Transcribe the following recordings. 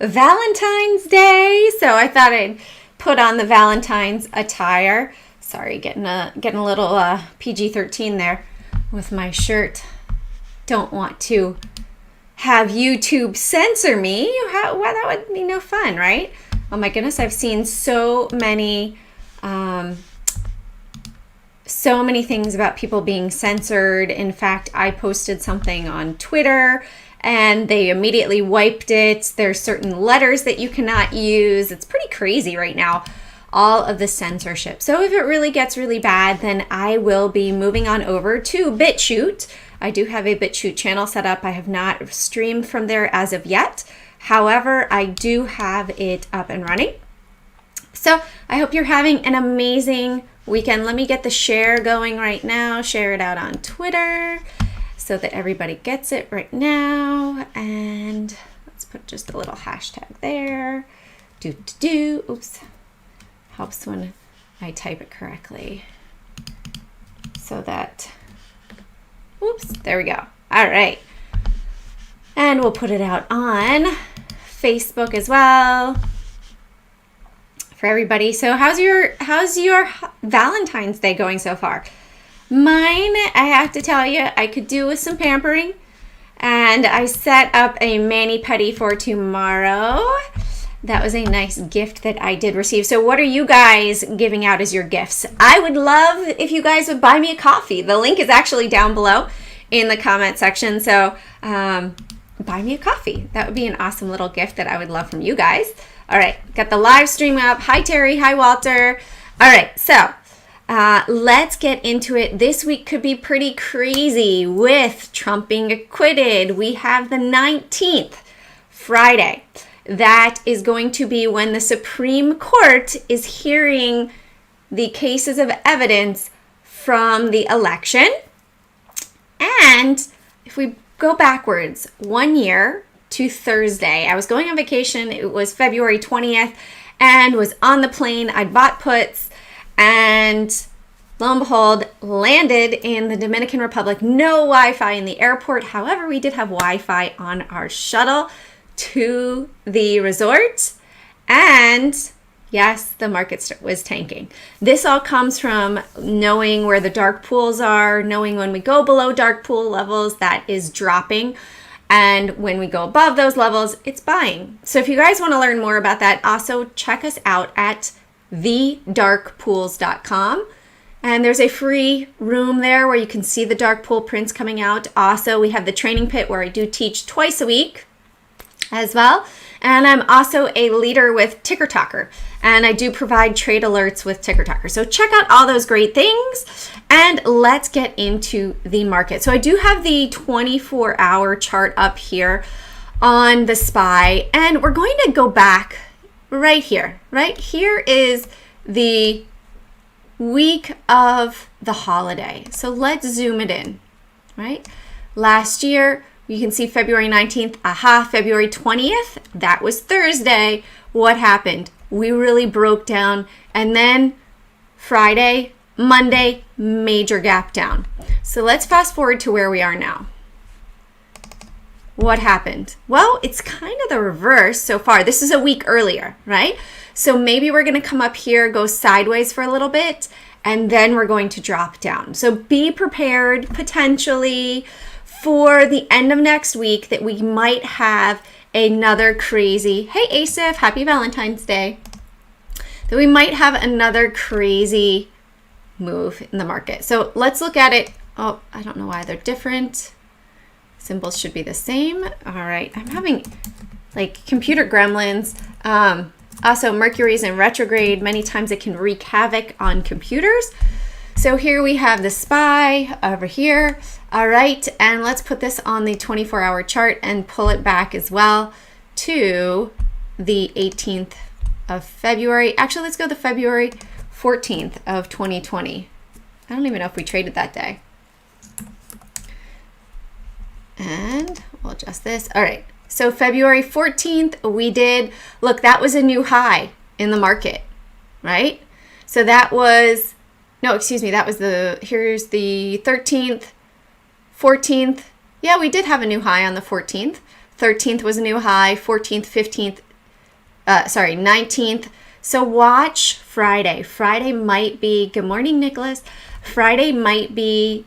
Valentine's Day, so I thought I'd put on the Valentine's attire. Sorry, getting a little PG-13 there with my shirt. Don't want to have YouTube censor me. Well, that would be no fun, right? Oh my goodness, I've seen so many things about people being censored. In fact, I posted something on Twitter and they immediately wiped it. There's certain letters that you cannot use. It's pretty crazy right now, all of the censorship. So if it really gets really bad, then I will be moving on over to BitChute. I do have a BitChute channel set up. I have not streamed from there as of yet. However, I do have it up and running. So I hope you're having an amazing weekend. Let me get the share going right now. Share it out on Twitter so that everybody gets it right now. And let's put just a little hashtag there. Oops. Helps when I type it correctly. So that, oops, there we go. All right. And we'll put it out on Facebook as well for everybody. So how's your Valentine's Day going so far? Mine, I have to tell you, I could do with some pampering. And I set up a mani-pedi for tomorrow. That was a nice gift that I did receive. So what are you guys giving out as your gifts? I would love if you guys would buy me a coffee. The link is actually down below in the comment section. So buy me a coffee. That would be an awesome little gift that I would love from you guys. All right, got the live stream up. Hi, Terry. Hi, Walter. All right, so let's get into it. This week could be pretty crazy with Trump being acquitted. We have the 19th, Friday. That is going to be when the Supreme Court is hearing the cases of evidence from the election. And if we go backwards 1 year to Thursday, I was going on vacation. It was February 20th and was on the plane. I'd bought puts and lo and behold, landed in the Dominican Republic. No Wi-Fi in the airport. However, we did have Wi-Fi on our shuttle to the resort, and yes, the market was tanking. This all comes from knowing where the dark pools are, knowing when we go below dark pool levels, that is dropping, and when we go above those levels, it's buying. So if you guys want to learn more about that, also check us out at thedarkpools.com. And there's a free room there where you can see the dark pool prints coming out. Also, we have the training pit where I do teach twice a week as well. And I'm also a leader with Ticker Talker, and I do provide trade alerts with Ticker Talker. So check out all those great things, and let's get into the market. So I do have the 24-hour chart up here on the SPY, and we're going to go back right here. Right here is the week of the holiday. So let's zoom it in, right? Last year, you can see February 19th, February 20th, that was Thursday. What happened? We really broke down, and then Friday, Monday, major gap down. So let's fast forward to where we are now. What happened? Well, it's kind of the reverse so far. This is a week earlier, right? So maybe we're gonna come up here, go sideways for a little bit, and then we're going to drop down. So be prepared potentially for the end of next week that we might have another crazy, hey Asif, happy Valentine's Day, that we might have another crazy move in the market. So let's look at it. Oh, I don't know why they're different. Symbols should be the same. All right, I'm having like computer gremlins. Also, Mercury's in retrograde. Many times it can wreak havoc on computers. So here we have the SPY over here. All right, and let's put this on the 24-hour chart and pull it back as well to the 18th of February. Actually, let's go the February 14th of 2020. I don't even know if we traded that day. And we'll adjust this. All right, so February 14th, we did, look, that was a new high in the market, right? So that was, no, excuse me, that was here's the 13th, 14th. Yeah, we did have a new high on the 14th. 13th was a new high, 14th, 15th, sorry, 19th. So watch Friday. Friday might be, good morning, Nicholas. Friday might be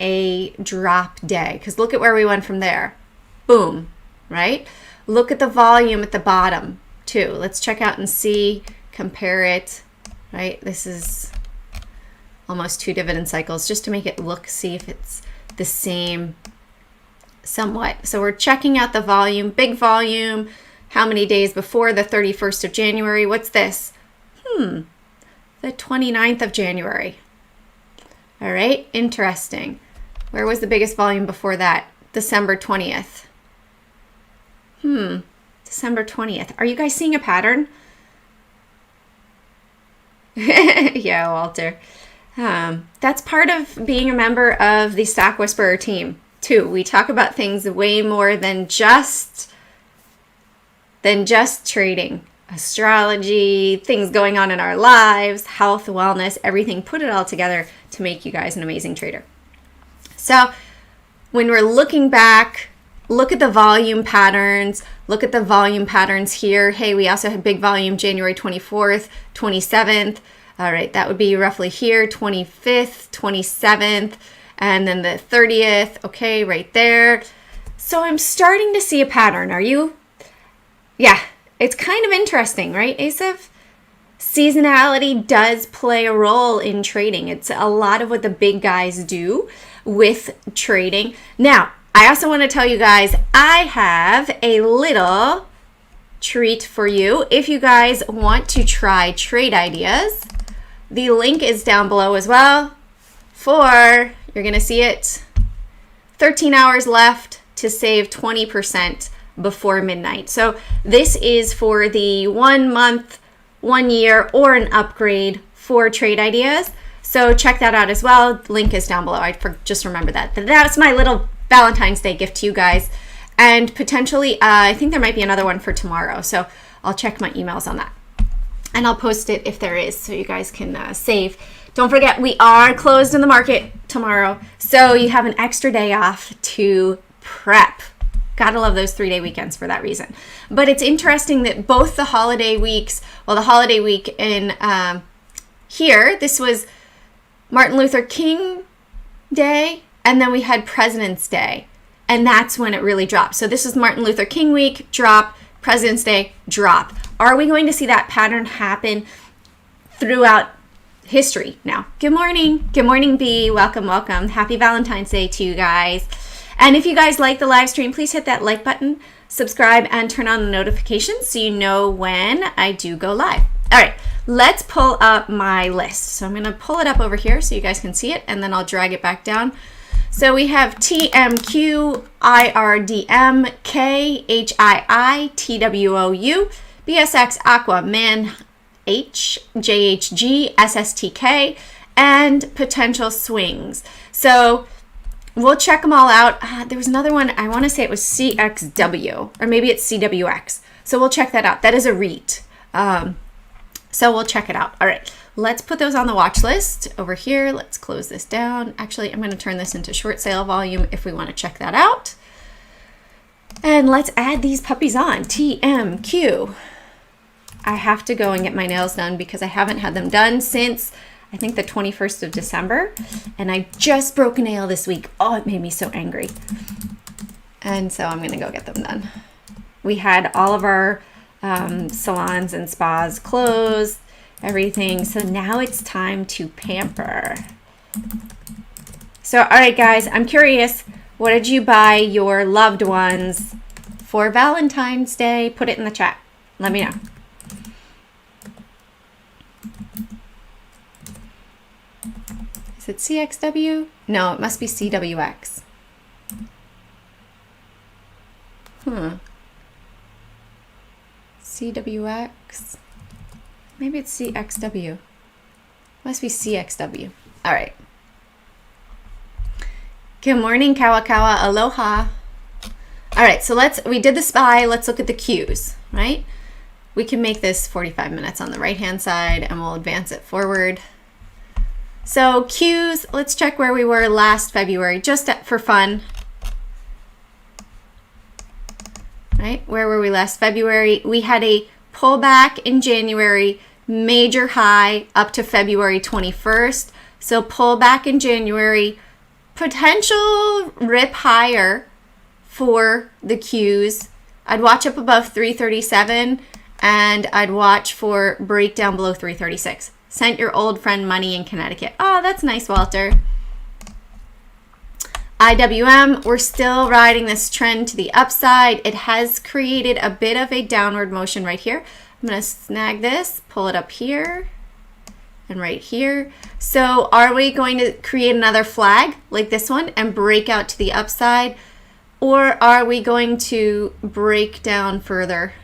a drop day because look at where we went from there. Boom, right? Look at the volume at the bottom too. Let's check out and see, compare it, right? This is almost 2 dividend cycles just to make it look, see if it's the same somewhat. So we're checking out the volume, big volume. How many days before the 31st of January? What's this? The 29th of January. All right, interesting. Where was the biggest volume before that? December 20th. December 20th. Are you guys seeing a pattern? Yeah, Walter. That's part of being a member of the Stock Whisperer team, too. We talk about things way more than just trading. Astrology, things going on in our lives, health, wellness, everything. Put it all together to make you guys an amazing trader. So when we're looking back, look at the volume patterns. Look at the volume patterns here. Hey, we also had big volume January 24th, 27th. All right, that would be roughly here, 25th, 27th, and then the 30th. Okay, right there. So I'm starting to see a pattern. Are you? Yeah, it's kind of interesting, right, Asif? Seasonality does play a role in trading. It's a lot of what the big guys do with trading. Now, I also want to tell you guys, I have a little treat for you. If you guys want to try trade ideas, the link is down below as well for, you're going to see it, 13 hours left to save 20% before midnight. So this is for the 1 month, 1 year, or an upgrade for trade ideas. So check that out as well. Link is down below. I just remember that. That's my little Valentine's Day gift to you guys. And potentially, I think there might be another one for tomorrow. So I'll check my emails on that. And I'll post it if there is so you guys can save. Don't forget, we are closed in the market tomorrow. So you have an extra day off to prep. Gotta love those 3-day weekends for that reason. But it's interesting that both the holiday weeks, well, the holiday week in here, this was Martin Luther King Day, and then we had President's Day, and that's when it really dropped. So this is Martin Luther King week, drop, President's Day, drop. Are we going to see that pattern happen throughout history now? Good morning. Good morning, B. Welcome, welcome. Happy Valentine's Day to you guys. And if you guys like the live stream, please hit that like button, subscribe, and turn on the notifications so you know when I do go live. All right, let's pull up my list. So I'm going to pull it up over here so you guys can see it, and then I'll drag it back down. So we have TMQ, IRDM, K, HII, TWOU, BSX, Aqua, Man, H, JHG, SSTK, and potential swings. So we'll check them all out. There was another one. I want to say it was CXW, or maybe it's CWX. So we'll check that out. That is a REIT. So we'll check it out. All right, let's put those on the watch list over here. Let's close this down. Actually, I'm going to turn this into short sale volume if we want to check that out. And let's add these puppies on. TMQ. I have to go and get my nails done because I haven't had them done since I think the 21st of December. And I just broke a nail this week. Oh, it made me so angry. And so I'm going to go get them done. We had all of our salons and spas closed, everything. So now it's time to pamper. So, all right, guys, I'm curious. What did you buy your loved ones for Valentine's Day? Put it in the chat. Let me know. Is it CXW? No, it must be CWX. CWX. Maybe it's CXW. Must be CXW. All right. Good morning, Kawakawa. Aloha. All right, so we did the SPY. Let's look at the Qs, right? We can make this 45 minutes on the right-hand side, and we'll advance it forward. So Qs, let's check where we were last February, just for fun. Right, where were we last February? We had a pull back in January, major high up to February 21st. So pull back in January, potential rip higher for the Qs. I'd watch up above 337 and I'd watch for breakdown below 336. Sent your old friend money in Connecticut. Oh, that's nice, Walter. IWM, we're still riding this trend to the upside. It has created a bit of a downward motion right here. I'm going to snag this, pull it up here and right here. So are we going to create another flag like this one and break out to the upside? Or are we going to break down further?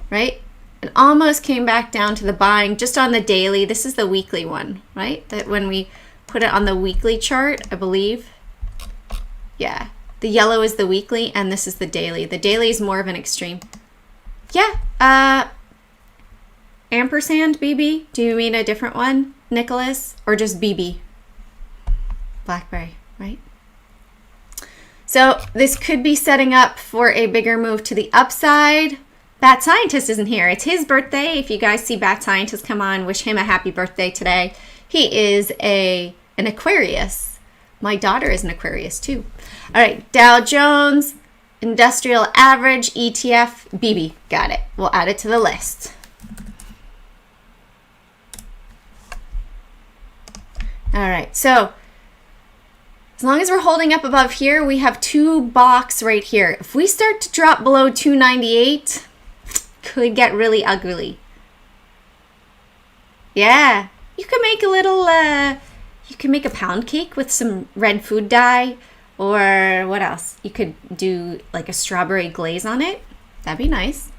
Right? It almost came back down to the buying just on the daily. This is the weekly one, right? That when we put it on the weekly chart, I believe. Yeah, the yellow is the weekly and this is the daily. The daily is more of an extreme. Yeah, ampersand BB. Do you mean a different one, Nicholas, or just BB? Blackberry, right? So this could be setting up for a bigger move to the upside. Bat Scientist isn't here. It's his birthday. If you guys see Bat Scientist, come on, wish him a happy birthday today. He is an Aquarius. My daughter is an Aquarius too. All right, Dow Jones, Industrial Average, ETF, BB. Got it. We'll add it to the list. All right, so as long as we're holding up above here, we have two box right here. If we start to drop below 298, could get really ugly. Yeah, you can make a little, you can make a pound cake with some red food dye, or what else? You could do like a strawberry glaze on it. That'd be nice.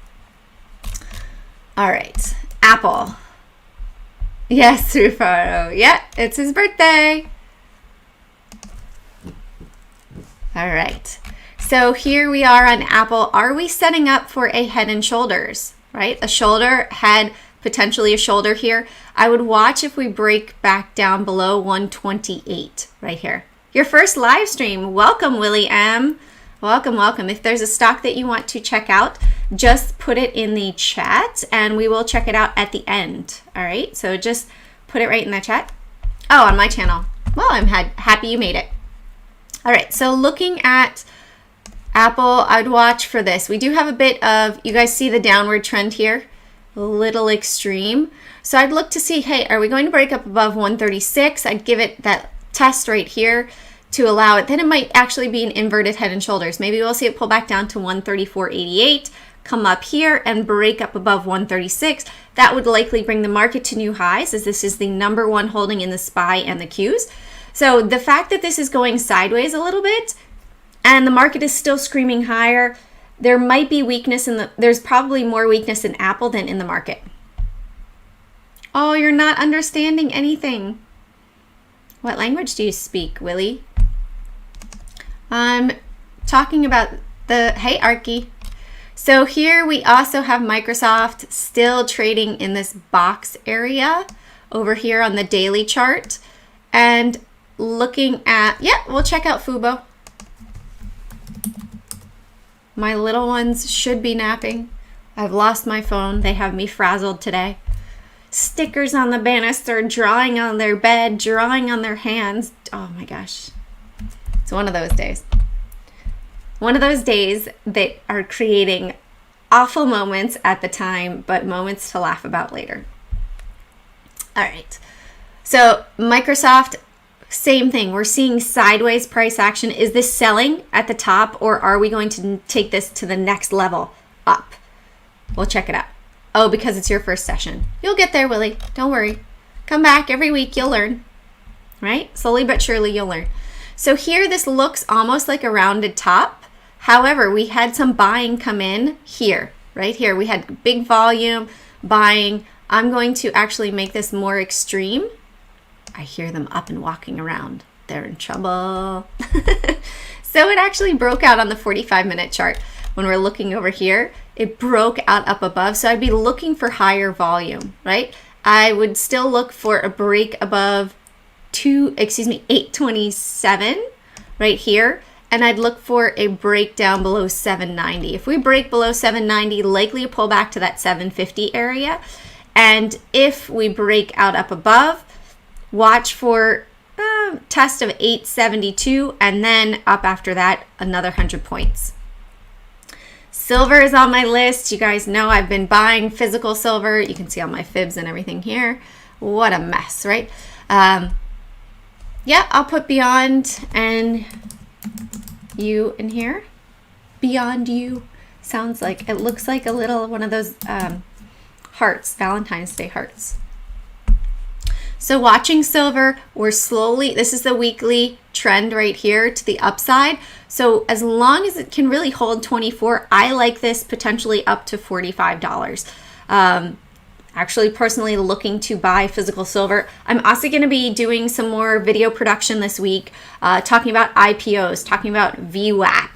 All right, Apple. Yes, Rufaro. Yeah, it's his birthday. All right. So here we are on Apple. Are we setting up for a head and shoulders, right? A shoulder, head, potentially a shoulder here. I would watch if we break back down below 128 right here. Your first live stream. Welcome, Willie M. Welcome, welcome. If there's a stock that you want to check out, just put it in the chat and we will check it out at the end. All right, so just put it right in the chat. Oh, on my channel. Well, I'm happy you made it. All right, so looking at Apple, I'd watch for this. We do have a bit of, you guys see the downward trend here? A little extreme. So I'd look to see, hey, are we going to break up above 136? I'd give it that test right here to allow it. Then it might actually be an inverted head and shoulders. Maybe we'll see it pull back down to 134.88, come up here and break up above 136. That would likely bring the market to new highs, as this is the #1 holding in the SPY and the Qs. So the fact that this is going sideways a little bit and the market is still screaming higher, there might be weakness there's probably more weakness in Apple than in the market. Oh, you're not understanding anything. What language do you speak, Willie? I'm talking about hey, Arky. So here we also have Microsoft still trading in this box area over here on the daily chart. And looking at, yeah, we'll check out Fubo. My little ones should be napping. I've lost my phone. They have me frazzled today. Stickers on the banister, drawing on their bed, drawing on their hands. Oh my gosh. It's one of those days. One of those days that are creating awful moments at the time, but moments to laugh about later. All right. So Microsoft, same thing. We're seeing sideways price action. Is this selling at the top, or are we going to take this to the next level up? We'll check it out. Oh, because it's your first session. You'll get there, Willie. Don't worry. Come back every week. You'll learn, right? Slowly but surely you'll learn. So here this looks almost like a rounded top. However, we had some buying come in here, right here. We had big volume buying. I'm going to actually make this more extreme. I hear them up and walking around. They're in trouble. So it actually broke out on the 45-minute chart. When we're looking over here, it broke out up above. So I'd be looking for higher volume, right? I would still look for a break above 827 right here. and I'd look for a breakdown below 790. If we break below 790, likely a pullback to that 750 area. And if we break out up above, watch for test of 872, and then up after that, another 100 points. Silver is on my list. You guys know I've been buying physical silver. You can see all my fibs and everything here. What a mess, right? Yeah, I'll put Beyond and You in here. Beyond You sounds like, it looks like a little one of those hearts, Valentine's Day hearts. So watching silver, we're slowly, this is the weekly trend right here to the upside. So as long as it can really hold 24, I like this potentially up to $45. Actually, personally looking to buy physical silver. I'm also going to be doing some more video production this week, talking about IPOs, talking about VWAP.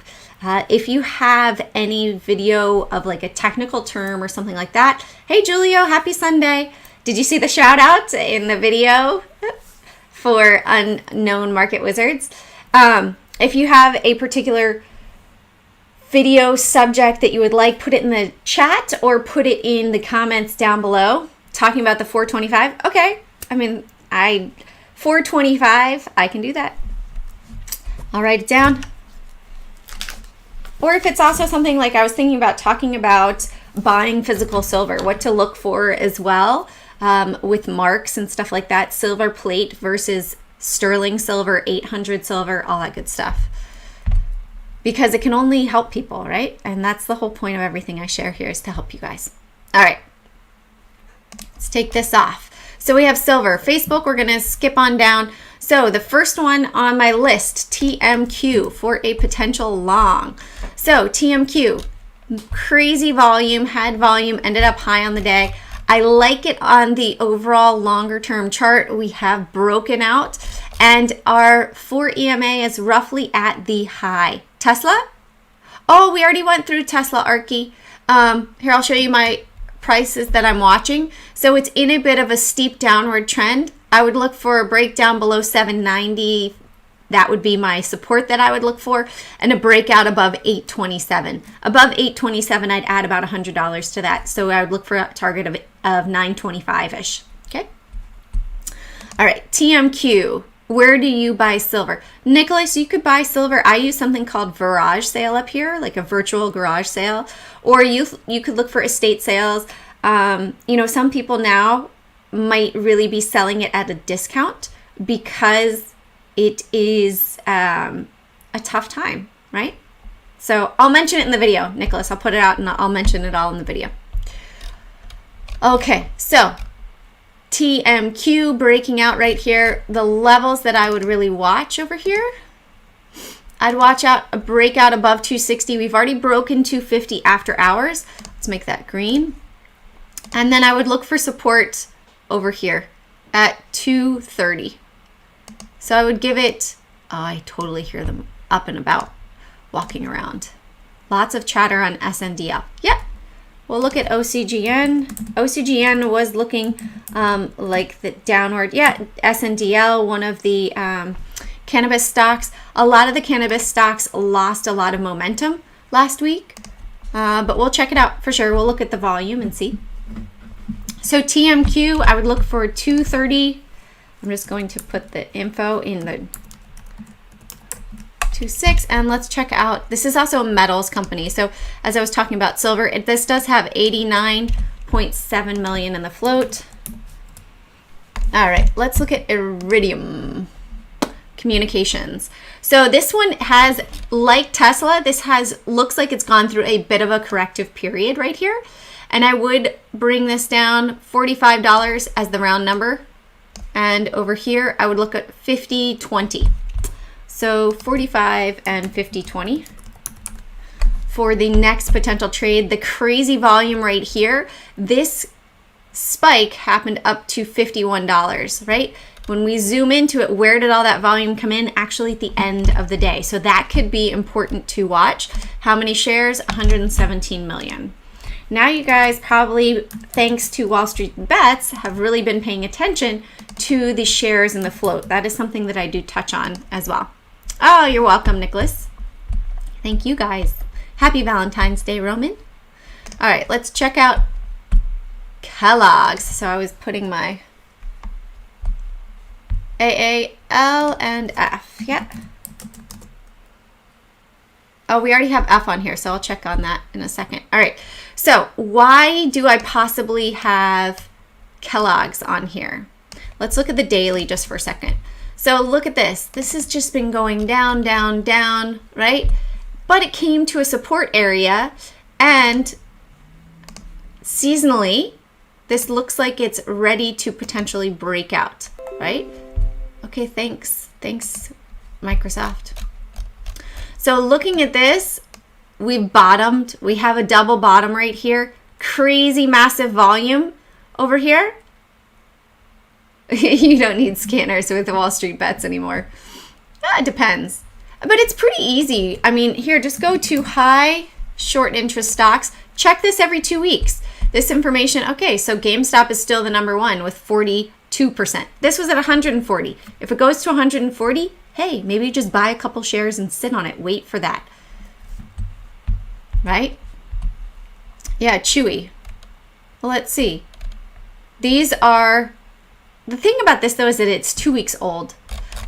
If you have any video of like a technical term or something like that, hey Julio, happy Sunday. Did you see the shout out in the video for Unknown Market Wizards? If you have a particular video subject that you would like, put it in the chat or put it in the comments down below talking about the 425. Okay, I mean, 425, I can do that. I'll write it down. Or if it's also something like I was thinking about talking about buying physical silver, what to look for as well. With marks and stuff like that, silver plate versus sterling silver, 800 silver, all that good stuff. Because it can only help people, right? And that's the whole point of everything I share here, is to help you guys. All right, let's take this off. So we have silver. Facebook, we're gonna skip on down. So the first one on my list, TMQ, for a potential long. So TMQ, crazy volume, had volume, ended up high on the day. I like it on the overall longer term chart. We have broken out and our 4 EMA is roughly at the high. Tesla? Oh, we already went through Tesla, Arky. Here, I'll show you my prices that I'm watching. So it's in a bit of a steep downward trend. I would look for a breakdown below 790. That would be my support that I would look for, and a breakout above 827. Above 827, I'd add about $100 to that. So I would look for a target of 925-ish, okay? All right, TMQ, where do you buy silver? Nicholas, you could buy silver. I use something called garage sale up here, like a virtual garage sale, or you could look for estate sales. You know, some people now might really be selling it at a discount because it is a tough time, right? So I'll mention it in the video, Nicholas. I'll put it out and I'll mention it all in the video. Okay, so TMQ breaking out right here. The levels that I would really watch over here, I'd watch out a breakout above 260. We've already broken 250 after hours. Let's make that green. And then I would look for support over here at 230. So I would give it, oh, I totally hear them up and about, walking around. Lots of chatter on SNDL. Yeah, we'll look at OCGN. OCGN was looking like the downward. Yeah, SNDL, one of the cannabis stocks. A lot of the cannabis stocks lost a lot of momentum last week, but we'll check it out for sure. We'll look at the volume and see. So TMQ, I would look for 230. I'm just going to put the info in the 26, and let's check out, this is also a metals company. So as I was talking about silver, this does have 89.7 million in the float. All right, let's look at Iridium Communications. So this one has, like Tesla, this looks like it's gone through a bit of a corrective period right here. And I would bring this down $45 as the round number. And over here, I would look at 50-20. So 45 and 50-20 for the next potential trade. The crazy volume right here, this spike happened up to $51, right? When we zoom into it, where did all that volume come in? Actually at the end of the day. So that could be important to watch. How many shares? 117 million. Now you guys probably, thanks to Wall Street Bets, have really been paying attention to the shares in the float. That is something that I do touch on as well. Oh, you're welcome, Nicholas. Thank you guys. Happy Valentine's Day, Roman. All right, let's check out Kellogg's. So I was putting my A, L, and F. Yep. Oh, we already have F on here, so I'll check on that in a second. All right, so why do I possibly have Kellogg's on here? Let's look at the daily just for a second. So look at this. This has just been going down, down, down, right? But it came to a support area, and seasonally, this looks like it's ready to potentially break out, right? Okay, thanks. Thanks, Microsoft. So looking at this, we've bottomed. We have a double bottom right here. Crazy massive volume over here. You don't need scanners with Wall Street bets anymore. It depends. But it's pretty easy. I mean, here, just go to high short interest stocks. Check this every 2 weeks. This information, okay, so GameStop is still the number one with 42%. This was at 140. If it goes to 140, hey, maybe just buy a couple shares and sit on it. Wait for that. Right? Yeah, Chewy. Well, let's see. These are, the thing about this though is that it's 2 weeks old.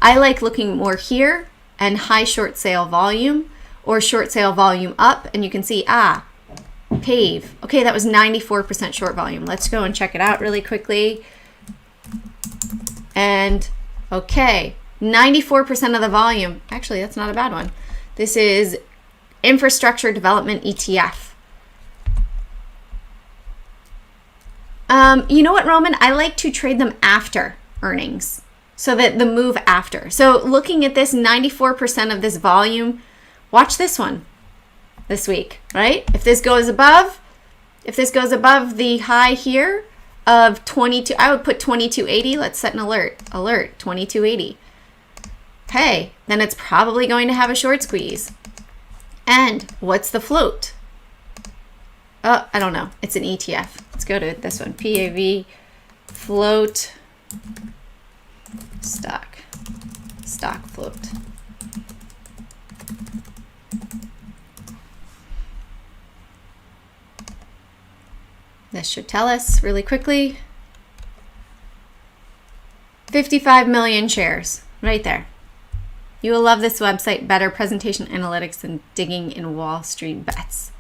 I like looking more here and high short sale volume or short sale volume up, and you can see, PAVE. Okay, that was 94% short volume. Let's go and check it out really quickly. And okay, 94% of the volume. Actually, that's not a bad one. This is Infrastructure Development ETF. You know what, Roman? I like to trade them after earnings, so that the move after. So looking at this, 94% of this volume, watch this one this week, right? If this goes above the high here of 22, I would put 2280. Let's set an alert, 2280. Hey, then it's probably going to have a short squeeze. And what's the float? Oh, I don't know. It's an ETF. Let's go to this one. PAV, float, stock float. This should tell us really quickly. 55 million shares right there. You will love this website. Better presentation analytics than digging in Wall Street bets.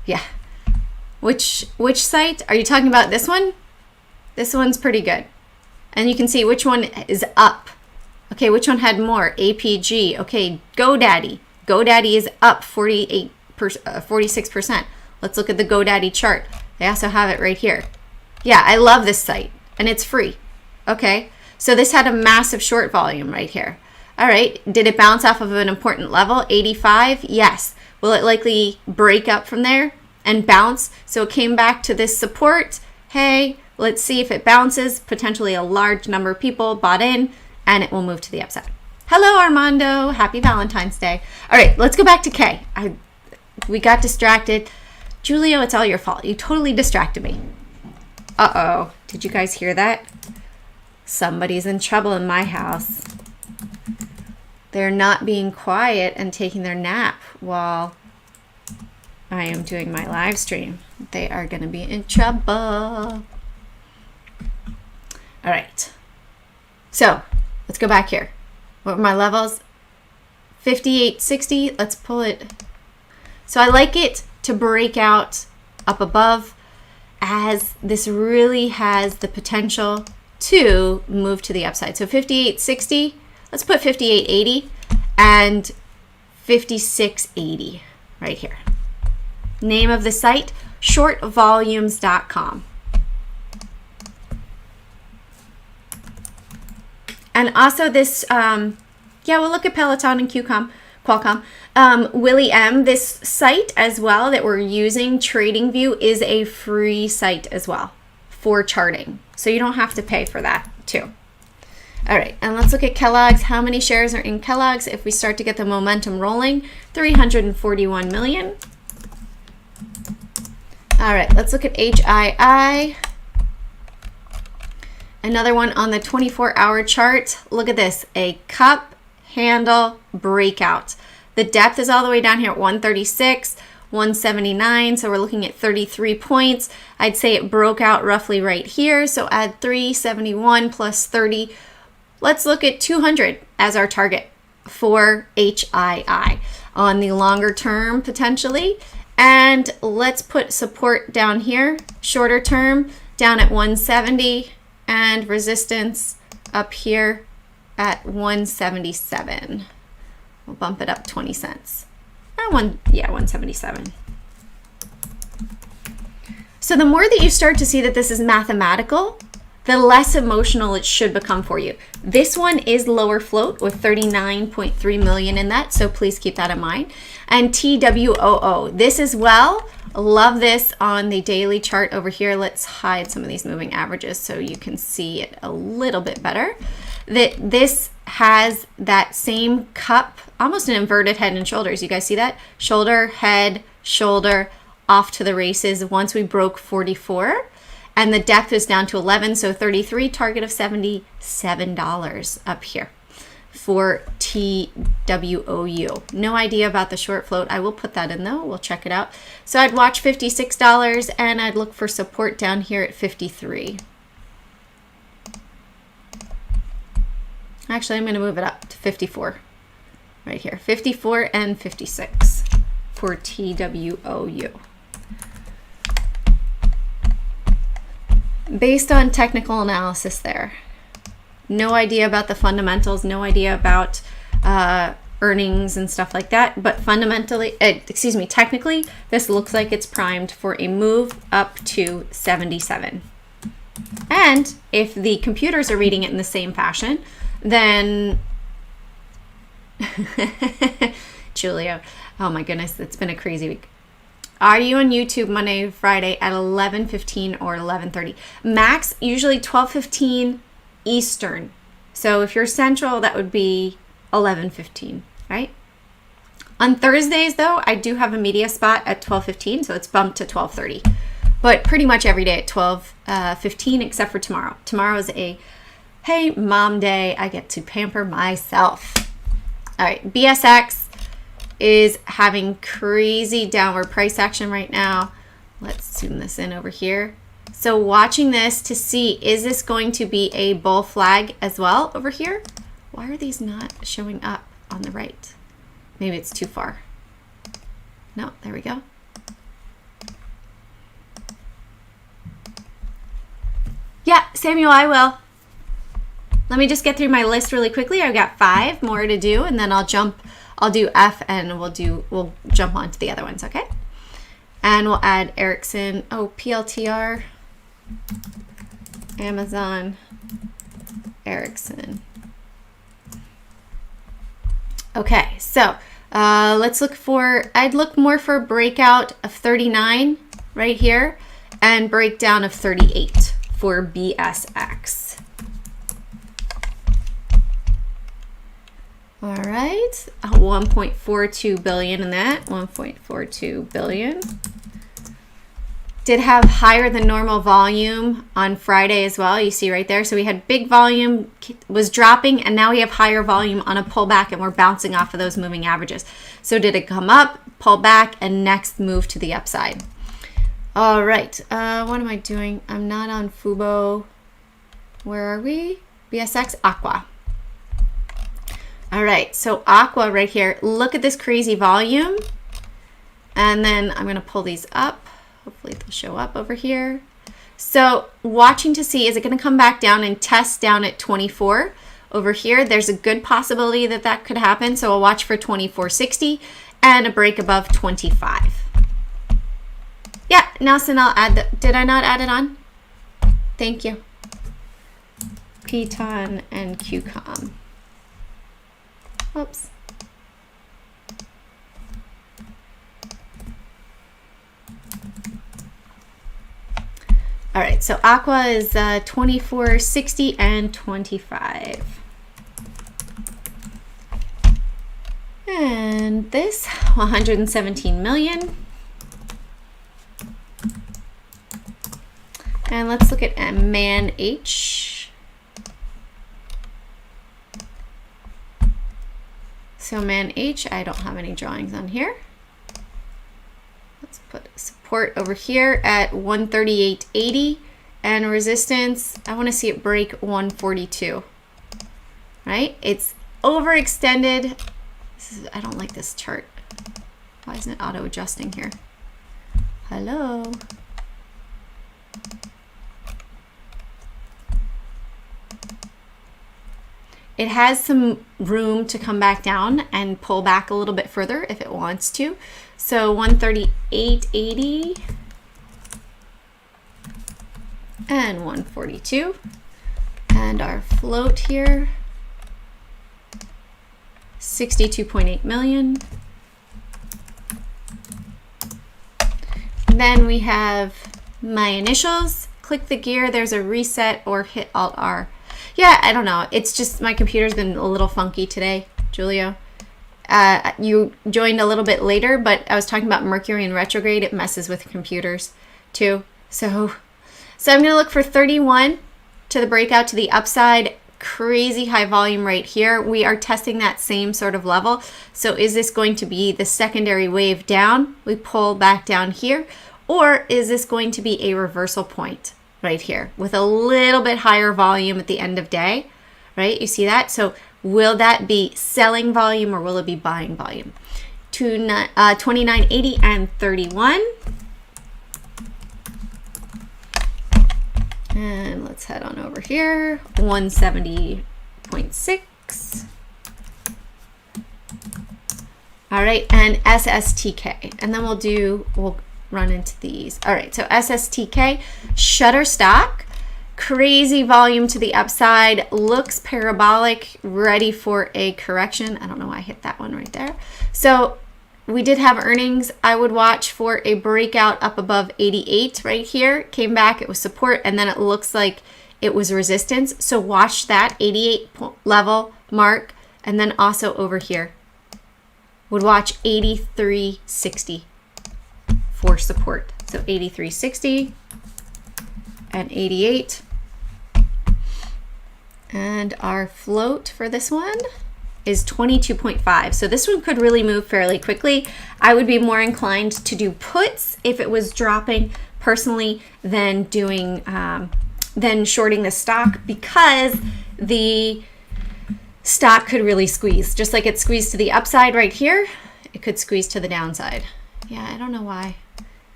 Yeah. Which site? Are you talking about this one? This one's pretty good. And you can see which one is up. Okay, which one had more? APG. Okay, GoDaddy. GoDaddy is up 46%. Let's look at the GoDaddy chart. They also have it right here. Yeah, I love this site, and it's free. Okay, so this had a massive short volume right here. All right, did it bounce off of an important level? 85? Yes. Will it likely break up from there and bounce? So it came back to this support. Hey, let's see if it bounces. Potentially a large number of people bought in, and it will move to the upside. Hello, Armando. Happy Valentine's Day. All right, let's go back to K. We got distracted. Julio, it's all your fault. You totally distracted me. Uh-oh. Did you guys hear that? Somebody's in trouble in my house. They're not being quiet and taking their nap while I am doing my live stream. They are going to be in trouble. All right. So let's go back here. What were my levels? 58.60. Let's pull it. So I like it to break out up above, as this really has the potential to move to the upside. So 58.60. Let's put 58.80 and 56.80 right here. Name of the site, shortvolumes.com. And also this, we'll look at Peloton and Qualcomm. Willie M, this site as well that we're using, TradingView, is a free site as well for charting. So you don't have to pay for that too. All right, and let's look at Kellogg's. How many shares are in Kellogg's? If we start to get the momentum rolling, 341 million. All right, let's look at HII. Another one on the 24-hour chart. Look at this, a cup handle breakout. The depth is all the way down here at 136, 179, so we're looking at 33 points. I'd say it broke out roughly right here, so add 371 plus 30. Let's look at 200 as our target for HII on the longer term potentially. And let's put support down here, shorter term, down at 170, and resistance up here at 177. We'll bump it up 20 cents. 177. So the more that you start to see that this is mathematical, the less emotional it should become for you. This one is lower float with 39.3 million in that, so please keep that in mind. And TWOO, this as well, love this on the daily chart over here. Let's hide some of these moving averages so you can see it a little bit better. That this has that same cup, almost an inverted head and shoulders. You guys see that? Shoulder, head, shoulder, off to the races once we broke 44. And the depth is down to 11, so 33, target of $77 up here for TWOU. No idea about the short float. I will put that in though. We'll check it out. So I'd watch $56 and I'd look for support down here at 53. Actually, I'm going to move it up to 54 right here. 54 and 56 for TWOU. Based on technical analysis there. No idea about the fundamentals, no idea about earnings and stuff like that, but fundamentally, technically, this looks like it's primed for a move up to 77. And if the computers are reading it in the same fashion, then Julio, oh my goodness, it's been a crazy week. Are you on YouTube Monday, Friday at 11:15 or 11:30? Max, usually 12:15 Eastern. So if you're Central, that would be 11:15, right? On Thursdays, though, I do have a media spot at 12:15, so it's bumped to 12:30. But pretty much every day at 12:15, except for tomorrow. Tomorrow is a, hey, mom day. I get to pamper myself. All right, BSX is having crazy downward price action right now. Let's zoom this in over here. So watching this to see, is this going to be a bull flag as well over here? Why are these not showing up on the right? Maybe it's too far. No, there we go. Yeah, Samuel, I will. Let me just get through my list really quickly. I've got 5 more to do, and then I'll do F and we'll jump on to the other ones, okay? And we'll add Ericsson, PLTR, Amazon, Ericsson. Okay, so let's look for, I'd look more for a breakout of 39 right here and breakdown of 38 for BSX. All right, 1.42 billion in that, 1.42 billion. Did have higher than normal volume on Friday as well, you see right there. So we had big volume, was dropping, and now we have higher volume on a pullback, and we're bouncing off of those moving averages. So did it come up, pull back, and next move to the upside? All right, what am I doing? I'm not on Fubo. Where are we? BSX Aqua. All right, so Aqua right here. Look at this crazy volume. And then I'm going to pull these up. Hopefully they'll show up over here. So watching to see, is it going to come back down and test down at 24 over here? There's a good possibility that that could happen. So I'll watch for 24.60 and a break above 25. Yeah, Nelson, I'll add that. Did I not add it on? Thank you. Piton and QCOM. Oops. All right, so Aqua is 24.60 and 25. And this 117 million. And let's look at Man H. So man H, I don't have any drawings on here. Let's put support over here at 138.80 and resistance. I want to see it break 142. Right? It's overextended. I don't like this chart. Why isn't it auto adjusting here? Hello. It has some room to come back down and pull back a little bit further if it wants to. So 138.80 and 142. And our float here, 62.8 million. Then we have my initials. Click the gear, there's a reset, or hit Alt R. Yeah, I don't know. It's just my computer's been a little funky today, Julio. You joined a little bit later, but I was talking about Mercury in retrograde. It messes with computers too. So I'm going to look for 31 to the breakout to the upside. Crazy high volume right here. We are testing that same sort of level. So is this going to be the secondary wave down? We pull back down here. Or is this going to be a reversal point right here with a little bit higher volume at the end of day, right? You see that? So will that be selling volume or will it be buying volume? 29.80 and 31. And let's head on over here, 170.6. All right, and SSTK. And then we'll run into these. All right, so SSTK, Shutterstock, crazy volume to the upside, looks parabolic, ready for a correction. I don't know why I hit that one right there. So we did have earnings. I would watch for a breakout up above 88 right here. Came back, it was support, and then it looks like it was resistance. So watch that 88 level mark, and then also over here. Would watch 83.60 for support. So 83.60 and 88. And our float for this one is 22.5. So this one could really move fairly quickly. I would be more inclined to do puts if it was dropping personally than doing than shorting the stock, because the stock could really squeeze. Just like it squeezed to the upside right here, it could squeeze to the downside. Yeah, I don't know why.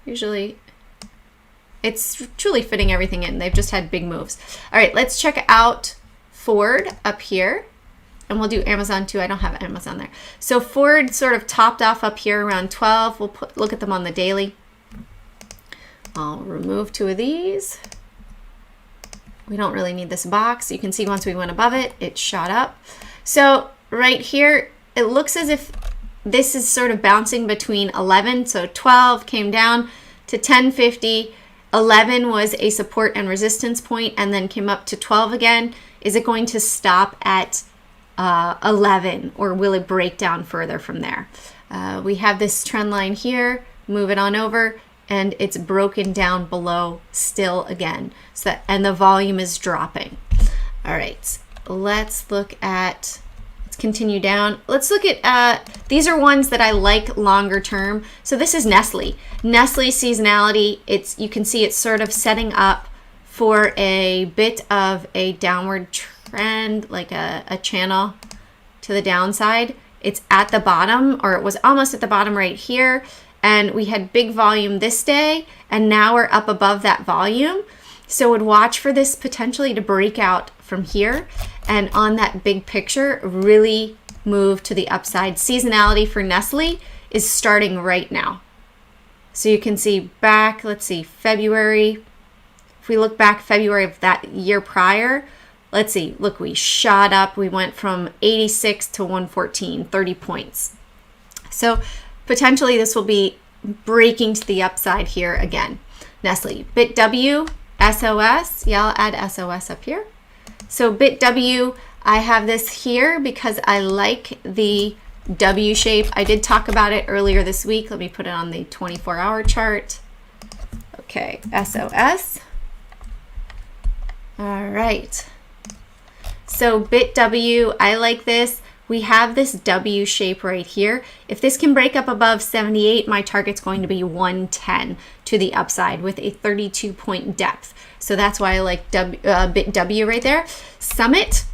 Usually it's truly fitting everything in. They've just had big moves. All right, let's check out Ford up here. And we'll do Amazon too. I don't have Amazon there. So Ford sort of topped off up here around 12. We'll look at them on the daily. I'll remove two of these. We don't really need this box. You can see once we went above it, it shot up. So right here, it looks as if this is sort of bouncing between 11. So 12 came down to 10.50. 11 was a support and resistance point and then came up to 12 again. Is it going to stop at 11, or will it break down further from there? We have this trend line here, move it on over, and it's broken down below still again. So that, and the volume is dropping. All right, let's continue down. Let's look at, these are ones that I like longer term. So this is Nestle. Nestle seasonality, you can see it's sort of setting up for a bit of a downward trend, like a channel to the downside. It's at the bottom, or it was almost at the bottom right here, and we had big volume this day, and now we're up above that volume. So would watch for this potentially to break out from here, and on that big picture really move to the upside. Seasonality for Nestle is starting right now. So you can see back, let's see, February. If we look back February of that year prior, let's see, look, we shot up. We went from 86 to 114, 30 points. So potentially this will be breaking to the upside here again. Nestle, BitW, SOS. Yeah, I'll add SOS up here. So BitW, I have this here because I like the W shape. I did talk about it earlier this week. Let me put it on the 24-hour chart. Okay, SOS. All right. So BitW, I like this. we have this W shape right here. If this can break up above 78, my target's going to be 110 to the upside with a 32-point depth. So that's why I like bit W right there. Summit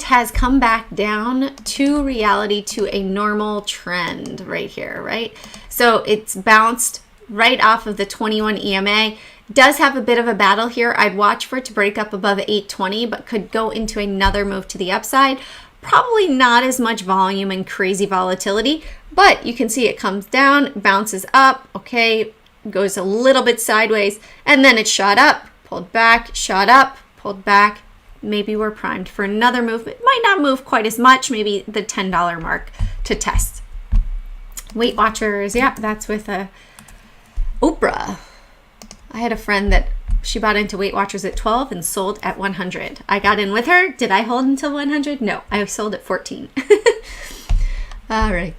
has come back down to reality, to a normal trend right here, right? So it's bounced right off of the 21 EMA. Does have a bit of a battle here. I'd watch for it to break up above 820, but could go into another move to the upside. Probably not as much volume and crazy volatility, but you can see it comes down, bounces up, okay, goes a little bit sideways, and then it shot up, pulled back, shot up, pulled back. Maybe we're primed for another move. It might not move quite as much, maybe the $10 mark to test. Weight Watchers, yeah, that's with Oprah. I had a friend that she bought into Weight Watchers at 12 and sold at 100. I got in with her. Did I hold until 100? No, I sold at 14. All right.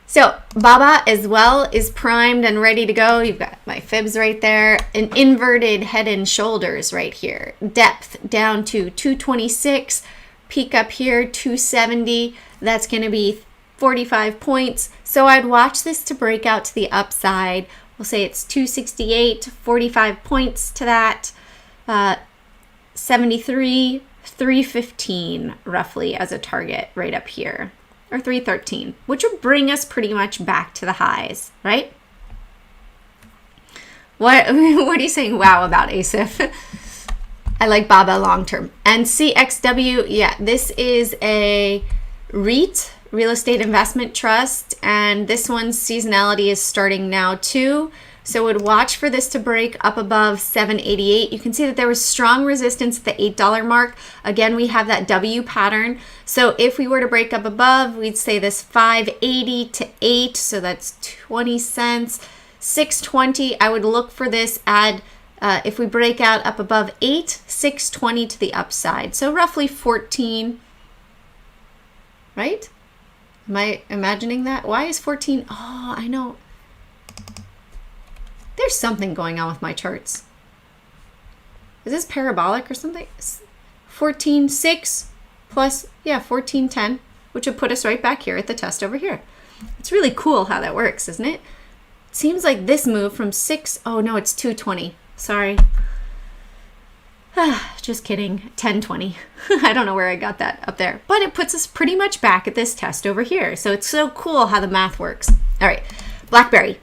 So BABA as well is primed and ready to go. You've got my fibs right there. An inverted head and shoulders right here. Depth down to 226. Peak up here, 270. That's going to be 45 points. So I'd watch this to break out to the upside. We'll say it's 268, 45 points to that. 73, 315 roughly as a target right up here. Or 313, which would bring us pretty much back to the highs, right? What are you saying wow about, ASIF? I like BABA long term. And CXW, yeah, this is a REIT, Real Estate Investment Trust, and this one's seasonality is starting now too. So would watch for this to break up above 788. You can see that there was strong resistance at the $8 mark. Again, we have that W pattern. So if we were to break up above, we'd say this 580 to 8. So that's 20 cents. 620, I would look for this if we break out up above 8, 620 to the upside. So roughly 14, right? Am I imagining that? Why is 14? Oh, I know. There's something going on with my charts. Is this parabolic or something? 14.6 plus, yeah, 14.10, which would put us right back here at the test over here. It's really cool how that works, isn't it? It seems like this move from 6, oh no, it's 220. Sorry. Just kidding. 1020. I don't know where I got that up there, but it puts us pretty much back at this test over here. So it's so cool how the math works. All right, BlackBerry.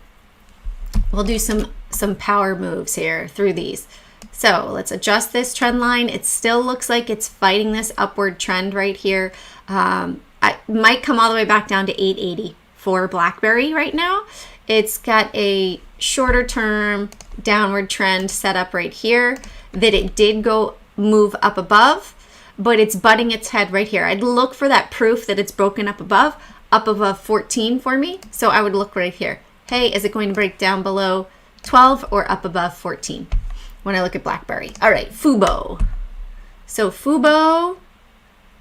We'll do some power moves here through these. So let's adjust this trend line. It still looks like it's fighting this upward trend right here. I might come all the way back down to 880 for BlackBerry right now. It's got a shorter term downward trend set up right here that it did go move up above, but it's butting its head right here. I'd look for that proof that it's broken up above 14 for me. So I would look right here. Hey, is it going to break down below 12 or up above 14 when I look at BlackBerry? All right, Fubo. So Fubo,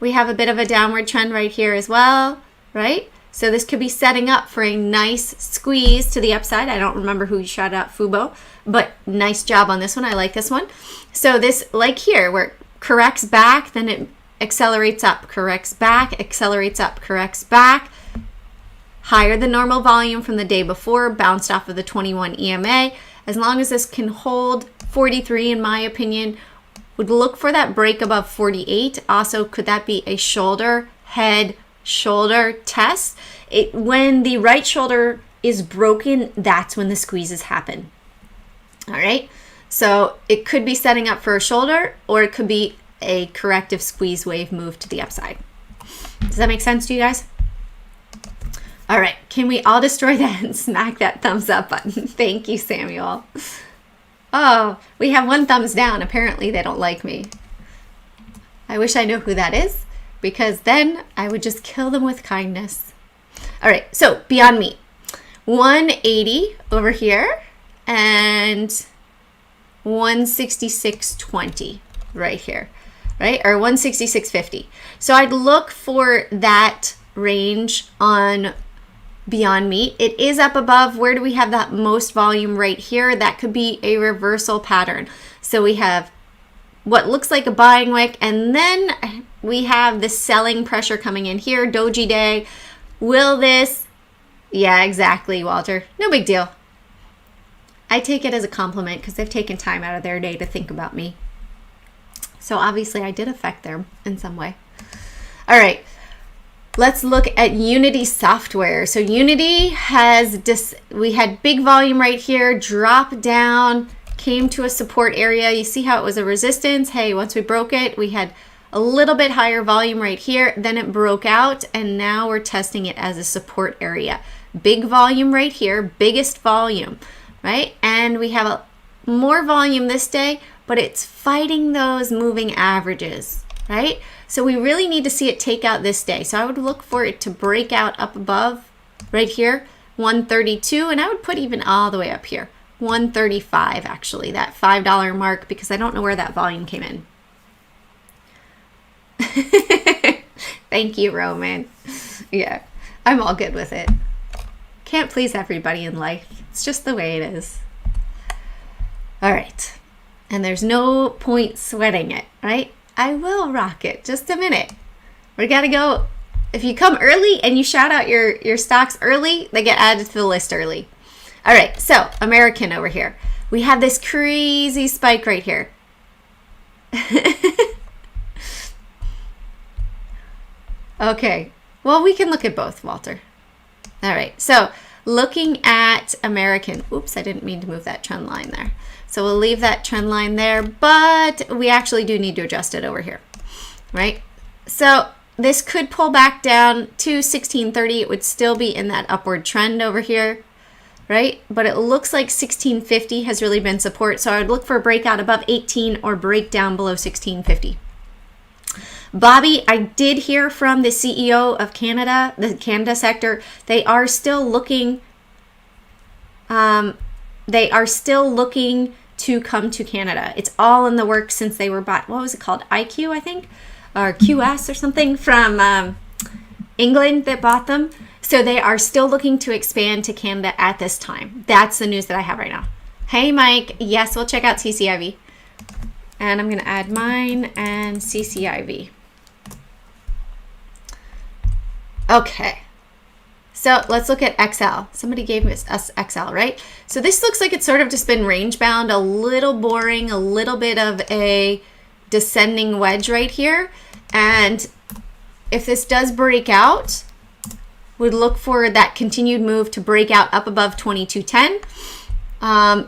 we have a bit of a downward trend right here as well, right? So this could be setting up for a nice squeeze to the upside. I don't remember who shot out Fubo, but nice job on this one. I like this one. So this, like here, where it corrects back, then it accelerates up, corrects back, accelerates up, corrects back. Higher than normal volume from the day before, bounced off of the 21 EMA. As long as this can hold 43, in my opinion, would look for that break above 48. Also, could that be a shoulder, head, shoulder test? When the right shoulder is broken, that's when the squeezes happen. All right, so it could be setting up for a shoulder, or it could be a corrective squeeze wave move to the upside. Does that make sense to you guys? All right, can we all destroy that and smack that thumbs up button? Thank you, Samuel. Oh, we have one thumbs down. Apparently they don't like me. I wish I knew who that is, because then I would just kill them with kindness. All right, so Beyond Meat. 180 over here and 166.20 right here, right? Or 166.50. So I'd look for that range on Beyond Meat. It is up above. Where do we have that most volume? Right here. That could be a reversal pattern. So we have what looks like a buying wick, and then we have the selling pressure coming in here, doji day. Will this? Yeah, exactly, Walter. No big deal. I take it as a compliment because they've taken time out of their day to think about me. So obviously I did affect them in some way. All right, let's look at Unity software. So Unity has, we had big volume right here, drop down, came to a support area. You see how it was a resistance? Hey, once we broke it, we had a little bit higher volume right here. Then it broke out, and now we're testing it as a support area. Big volume right here, biggest volume, right? And we have a more volume this day, but it's fighting those moving averages, right? So we really need to see it take out this day. So I would look for it to break out up above right here, 132, and I would put even all the way up here, 135 actually, that $5 mark, because I don't know where that volume came in. Thank you, Roman. Yeah, I'm all good with it. Can't please everybody in life. It's just the way it is. All right. And there's no point sweating it, right? I will rock it. Just a minute. We got to go. If you come early and you shout out your stocks early, they get added to the list early. All right. So American over here. We have this crazy spike right here. Okay. Well, we can look at both, Walter. All right. So looking at American. Oops, I didn't mean to move that trend line there. So we'll leave that trend line there, but we actually do need to adjust it over here, right? So this could pull back down to 1630. It would still be in that upward trend over here, right? But it looks like 1650 has really been support. So I would look for a breakout above 18 or break down below 1650. Bobby, I did hear from the CEO of Canada, the Canada sector. They are still looking to come to Canada. It's all in the works since they were bought. What was it called? IQ, I think, or QS or something from England that bought them. So they are still looking to expand to Canada at this time. That's the news that I have right now. Hey, Mike. Yes, we'll check out CCIV. And I'm going to add mine and CCIV. Okay. So let's look at XL. Somebody gave us XL, right? So this looks like it's sort of just been range bound, a little boring, a little bit of a descending wedge right here. And if this does break out, would look for that continued move to break out up above 2210.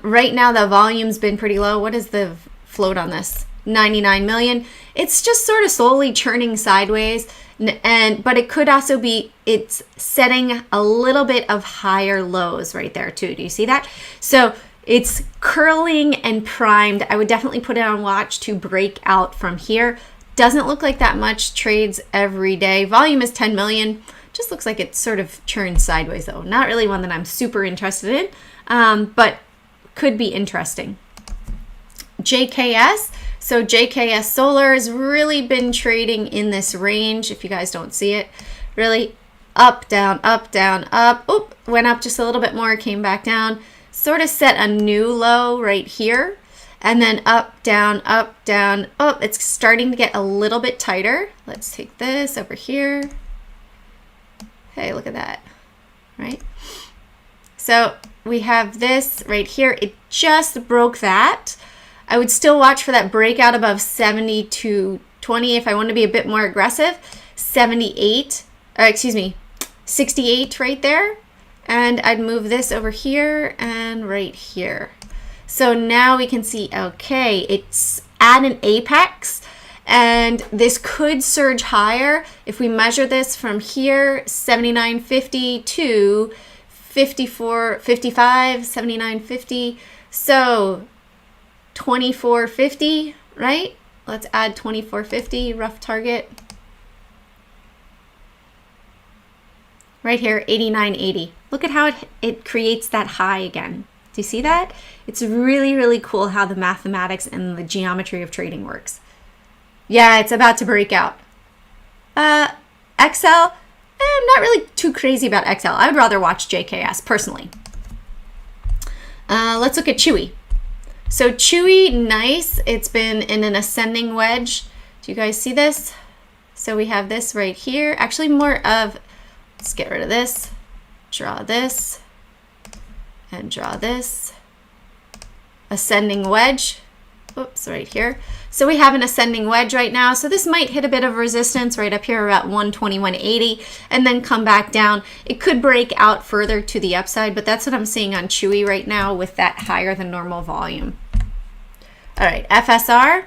Right now the volume's been pretty low. What is the float on this? 99 million. It's just sort of slowly churning sideways. But it could also be, it's setting a little bit of higher lows right there too. Do you see that? So it's curling and primed. I would definitely put it on watch to break out from here. Doesn't look like that much trades every day. Volume is 10 million. Just looks like it sort of churns sideways though. Not really one that I'm super interested in, but could be interesting. JKS. So JKS Solar has really been trading in this range. If you guys don't see it, really up, down, up, down, up. Oop, went up just a little bit more, came back down. Sort of set a new low right here. And then up, down, up, down. Oh, it's starting to get a little bit tighter. Let's take this over here. Hey, look at that, right? So we have this right here. It just broke that. I would still watch for that breakout above 70 to 20 if I want to be a bit more aggressive. 68 right there. And I'd move this over here and right here. So now we can see, okay, it's at an apex and this could surge higher. If we measure this from here, 79.50 to 54.55, 79.50. So 24.50, right? Let's add 24.50, rough target. Right here, 89.80. Look at how it creates that high again. Do you see that? It's really, really cool how the mathematics and the geometry of trading works. Yeah, it's about to break out. XL, I'm not really too crazy about XL. I would rather watch JKS personally. Let's look at Chewy. So Chewy, nice. It's been in an ascending wedge. Do you guys see this? So we have this right here. Actually more of, let's get rid of this, draw this, and draw this. Ascending wedge. Oops, right here. So we have an ascending wedge right now. So this might hit a bit of resistance right up here about 121.80 and then come back down. It could break out further to the upside, but that's what I'm seeing on Chewy right now with that higher than normal volume. All right, FSR.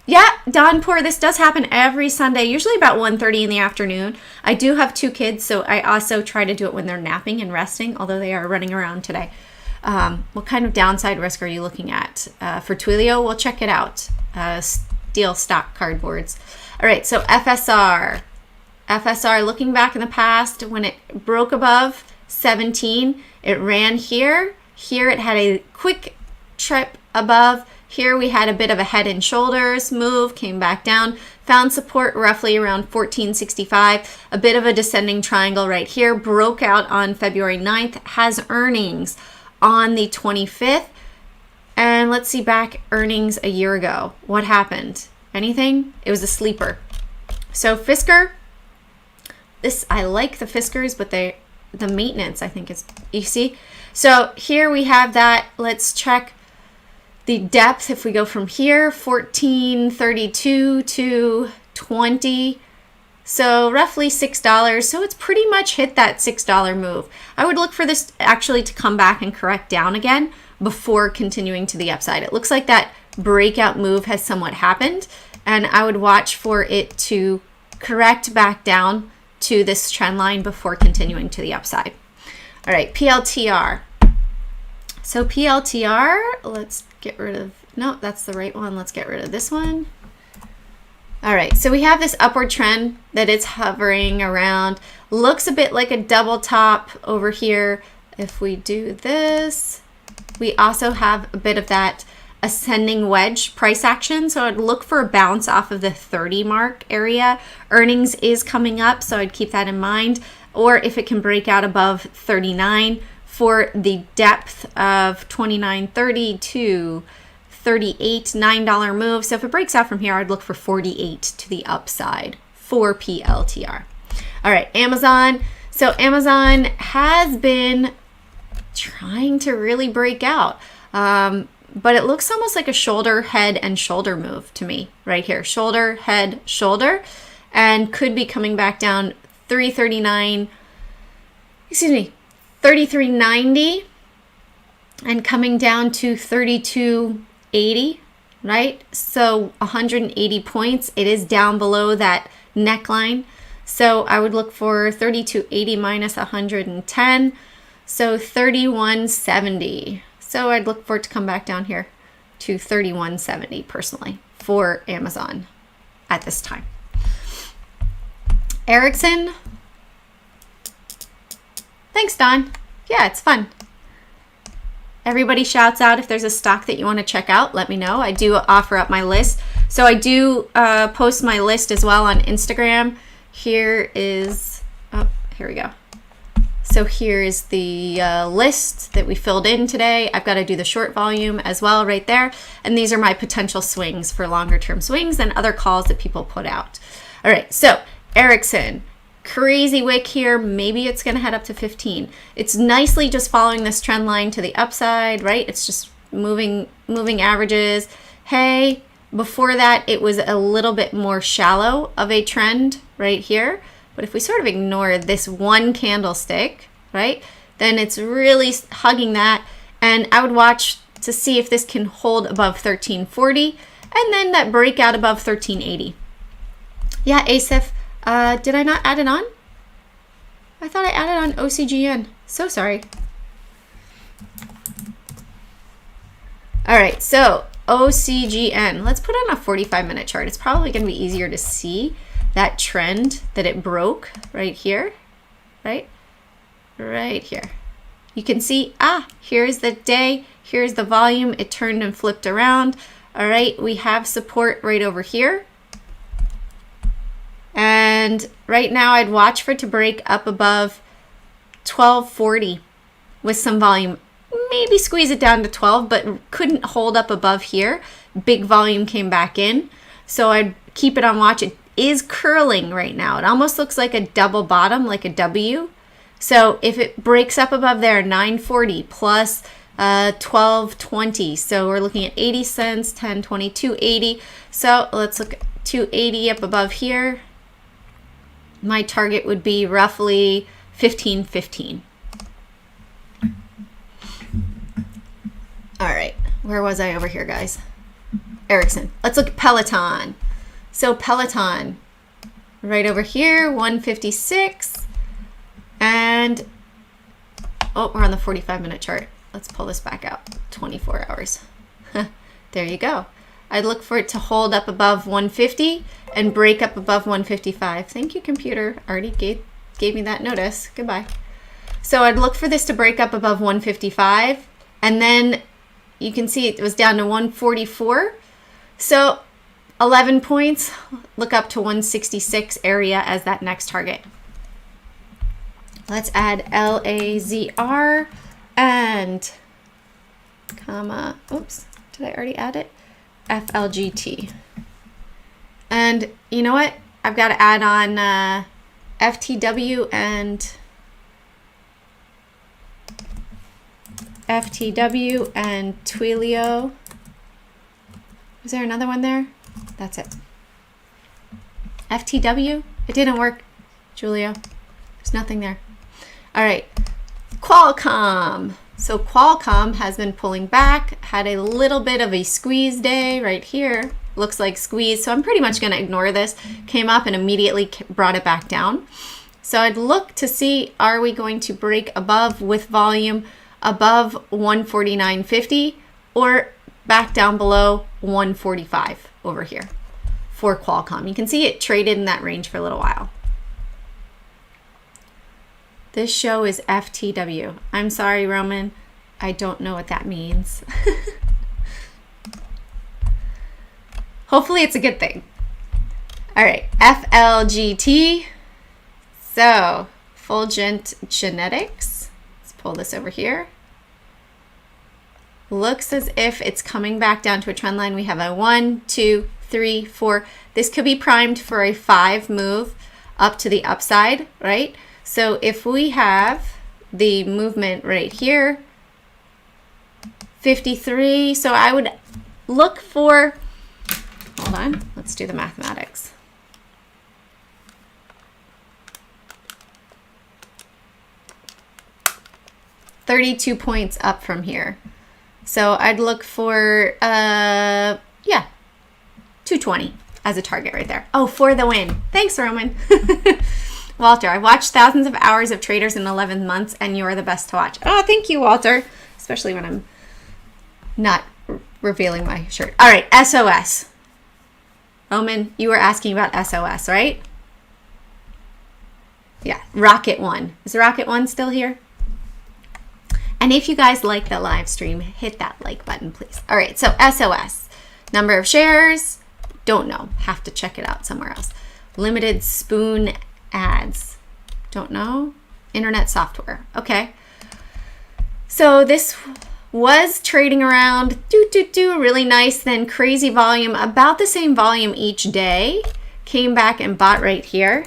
Yeah, Downpour, this does happen every Sunday, usually about 1:30 in the afternoon. I do have 2 kids, so I also try to do it when they're napping and resting, although they are running around today. What kind of downside risk are you looking at? For Twilio, we'll check it out. Steel stock cardboards. All right, so FSR. FSR, looking back in the past, when it broke above 17, it ran here. Here it had a quick trip above. Here we had a bit of a head and shoulders move, came back down, found support roughly around 1465, a bit of a descending triangle right here, broke out on February 9th, has earnings on the 25th. And let's see back earnings a year ago. What happened? Anything? It was a sleeper. So Fisker, this, I like the Fiskers, but the maintenance I think is, you see? So here we have that. Let's check the depth. If we go from here, 1432 to 20, so roughly $6. So it's pretty much hit that $6 move. I would look for this actually to come back and correct down again before continuing to the upside. It looks like that breakout move has somewhat happened, and I would watch for it to correct back down to this trend line before continuing to the upside. All right, PLTR. So PLTR, let's get rid of, no, that's the right one. Let's get rid of this one. All right, so we have this upward trend that it's hovering around. Looks a bit like a double top over here. If we do this, we also have a bit of that ascending wedge price action. So I'd look for a bounce off of the 30 mark area. Earnings is coming up, so I'd keep that in mind. Or if it can break out above 39, for the depth of 29.30 to 38, $9 move. So if it breaks out from here, I'd look for 48 to the upside for PLTR. All right, Amazon. So Amazon has been trying to really break out, but it looks almost like a shoulder, head, and shoulder move to me right here. Shoulder, head, shoulder, and could be coming back down 339, excuse me, 33.90 and coming down to 32.80, right? So 180 points. It is down below that neckline. So I would look for 32.80 minus 110. So 31.70. So I'd look for it to come back down here to 31.70 personally for Amazon at this time. Ericsson. Thanks, Don. Yeah, it's fun. Everybody shouts out if there's a stock that you want to check out. Let me know. I do offer up my list. So I do post my list as well on Instagram. Here is, oh, here we go. So here is the list that we filled in today. I've got to do the short volume as well right there. And these are my potential swings for longer term swings and other calls that people put out. All right, so Ericsson. Crazy wick here. Maybe it's going to head up to 15. It's nicely just following this trend line to the upside, right? It's just moving averages. Hey, before that, it was a little bit more shallow of a trend right here. But if we sort of ignore this one candlestick, right, then it's really hugging that. And I would watch to see if this can hold above 1340 and then that breakout above 1380. Yeah, ASIF. Did I not add it on? I thought I added on OCGN. So sorry. All right, so OCGN. Let's put on a 45-minute chart. It's probably going to be easier to see that trend that it broke right here, right? Right here. You can see, here's the day, here's the volume. It turned and flipped around. All right, we have support right over here. And right now I'd watch for it to break up above 1240 with some volume. Maybe squeeze it down to 12, but couldn't hold up above here. Big volume came back in. So I'd keep it on watch. It is curling right now. It almost looks like a double bottom, like a W. So if it breaks up above there, 940 plus 1220. So we're looking at 80 cents, 1020, 280. So let's look at 280 up above here. My target would be roughly 1515. All right, where was I over here, guys? Ericsson. Let's look at Peloton. So Peloton, right over here, 156. And, oh, we're on the 45-minute chart. Let's pull this back out, 24 hours. There you go. I'd look for it to hold up above 150 and break up above 155. Thank you, computer. Already gave me that notice. Goodbye. So I'd look for this to break up above 155, and then you can see it was down to 144. So 11 points, look up to 166 area as that next target. Let's add LAZR and comma, oops, did I already add it? FLGT. And you know what? I've got to add on FTW and Twilio. Is there another one there? That's it. FTW? It didn't work, Julio. There's nothing there. All right. Qualcomm. So Qualcomm has been pulling back, had a little bit of a squeeze day right here. Looks like squeeze. So I'm pretty much going to ignore this. Came up and immediately brought it back down. So I'd look to see, are we going to break above with volume above 149.50 or back down below 145 over here for Qualcomm. You can see it traded in that range for a little while. This show is FTW. I'm sorry, Roman. I don't know what that means. Hopefully it's a good thing. All right, FLGT. So, Fulgent Genetics. Let's pull this over here. Looks as if it's coming back down to a trend line. We have a 1, 2, 3, 4. This could be primed for a 5 move up to the upside, right? So if we have the movement right here, 53, so I would look for, hold on, let's do the mathematics. $32 points up from here. So I'd look for, yeah, 220 as a target right there. Oh, for the win. Thanks, Roman. Walter, I've watched thousands of hours of traders in 11 months, and you're the best to watch. Oh, thank you, Walter. Especially when I'm not revealing my shirt. All right, SOS. Roman, you were asking about SOS, right? Yeah, Rocket One. Is Rocket One still here? And if you guys like the live stream, hit that like button, please. All right, so SOS. Number of shares, don't know. Have to check it out somewhere else. Limited spoon ads, don't know. Internet software, okay. So this was trading around, really nice, then crazy volume, about the same volume each day. Came back and bought right here.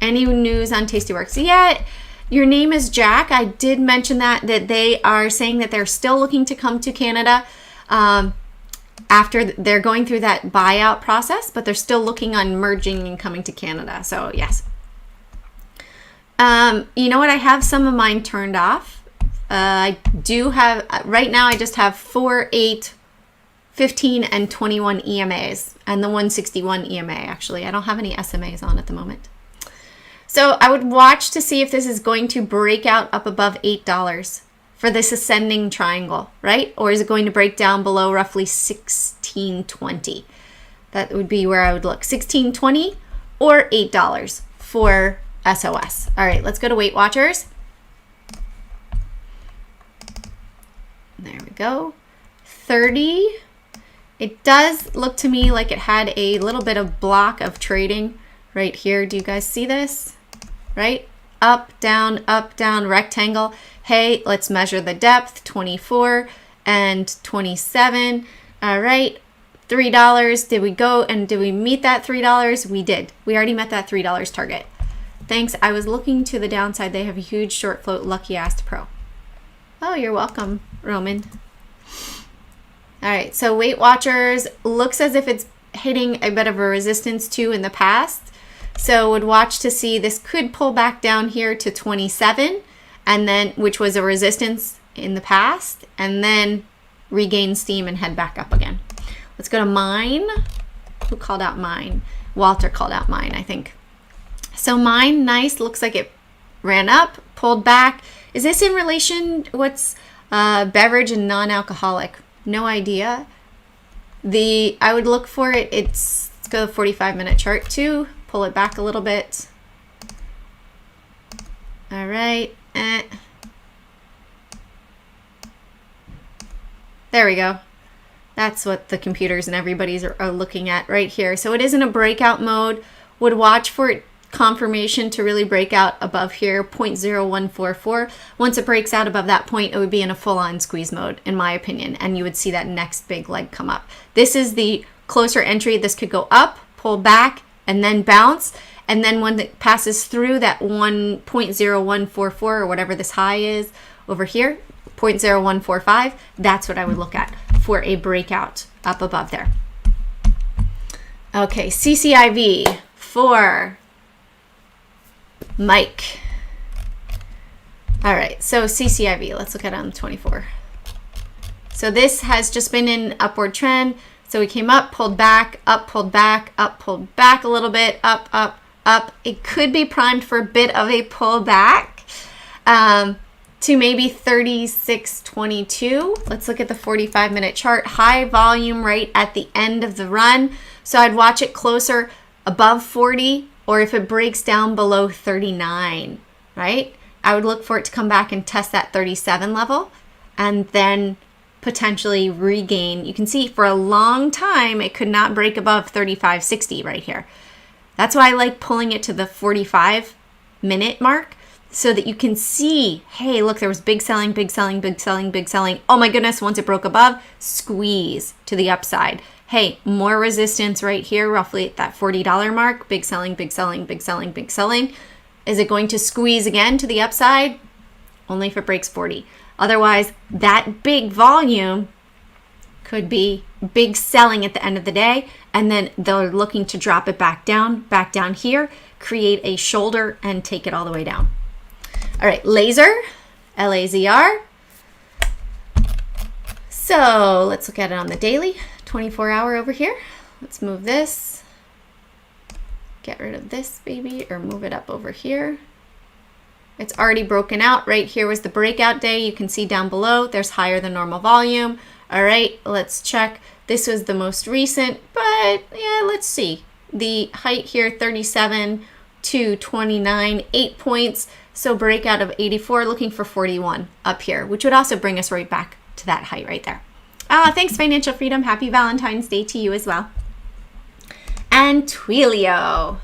Any news on Tastyworks? Yeah. Your name is Jack. I did mention that they are saying that they're still looking to come to Canada after they're going through that buyout process, but they're still looking on merging and coming to Canada. So yes. You know what? I have some of mine turned off. I do have, right now I just have 4, 8, 15, and 21 EMAs, and the 161 EMA actually. I don't have any SMAs on at the moment. So I would watch to see if this is going to break out up above $8 for this ascending triangle, right? Or is it going to break down below roughly 16.20? That would be where I would look. 16.20 or $8 for SOS. All right, let's go to Weight Watchers. There we go. 30. It does look to me like it had a little bit of block of trading right here. Do you guys see this? Right? Up, down, rectangle. Hey, let's measure the depth, 24 and 27. All right. $3. Did we go and did we meet that $3? We did. We already met that $3 target. Thanks. I was looking to the downside. They have a huge short float. Lucky asked pro. Oh, you're welcome, Roman. All right. So Weight Watchers looks as if it's hitting a bit of a resistance too in the past. So would watch to see this could pull back down here to 27, and then which was a resistance in the past, and then regain steam and head back up again. Let's go to mine. Who called out mine? Walter called out mine, I think. So mine, nice. Looks like it ran up, pulled back. Is this in relation? What's beverage and non-alcoholic? No idea. I would look for it. Let's go to the 45-minute chart too. Pull it back a little bit. All right. There we go. That's what the computers and everybody's are looking at right here. So it is in a breakout mode. Would watch for it confirmation to really break out above here, 0.0144. Once it breaks out above that point, it would be in a full-on squeeze mode, in my opinion, and you would see that next big leg come up. This is the closer entry. This could go up, pull back, and then bounce. And then when it passes through that 1.0144 or whatever this high is over here, 0.0145, that's what I would look at for a breakout up above there. Okay, CCIV for Mike. All right, so CCIV, let's look at it on the 24. So this has just been in upward trend. So we came up, pulled back, up, pulled back, up, pulled back a little bit, up, up, up. It could be primed for a bit of a pullback to maybe 36.22. Let's look at the 45-minute chart. High volume right at the end of the run. So I'd watch it closer above 40, or if it breaks down below 39, right? I would look for it to come back and test that 37 level and then potentially regain. You can see for a long time it could not break above 35.60 right here. That's why I like pulling it to the 45-minute mark so that you can see, hey, look, there was big selling, big selling, big selling, big selling. Oh my goodness, once it broke above, squeeze to the upside. Hey, more resistance right here, roughly at that $40 mark. Big selling, big selling, big selling, big selling. Is it going to squeeze again to the upside? Only if it breaks 40. Otherwise, that big volume could be big selling at the end of the day, and then they're looking to drop it back down here, create a shoulder, and take it all the way down. All right, laser, LAZR. So let's look at it on the daily, 24-hour over here. Let's move this. Get rid of this baby, or move it up over here. It's already broken out. Right here was the breakout day. You can see down below, there's higher than normal volume. All right, let's check. This was the most recent, but yeah, let's see. The height here, 37 to 29, 8 points. So breakout of 84, looking for 41 up here, which would also bring us right back to that height right there. Thanks, Financial Freedom. Happy Valentine's Day to you as well. And Twilio.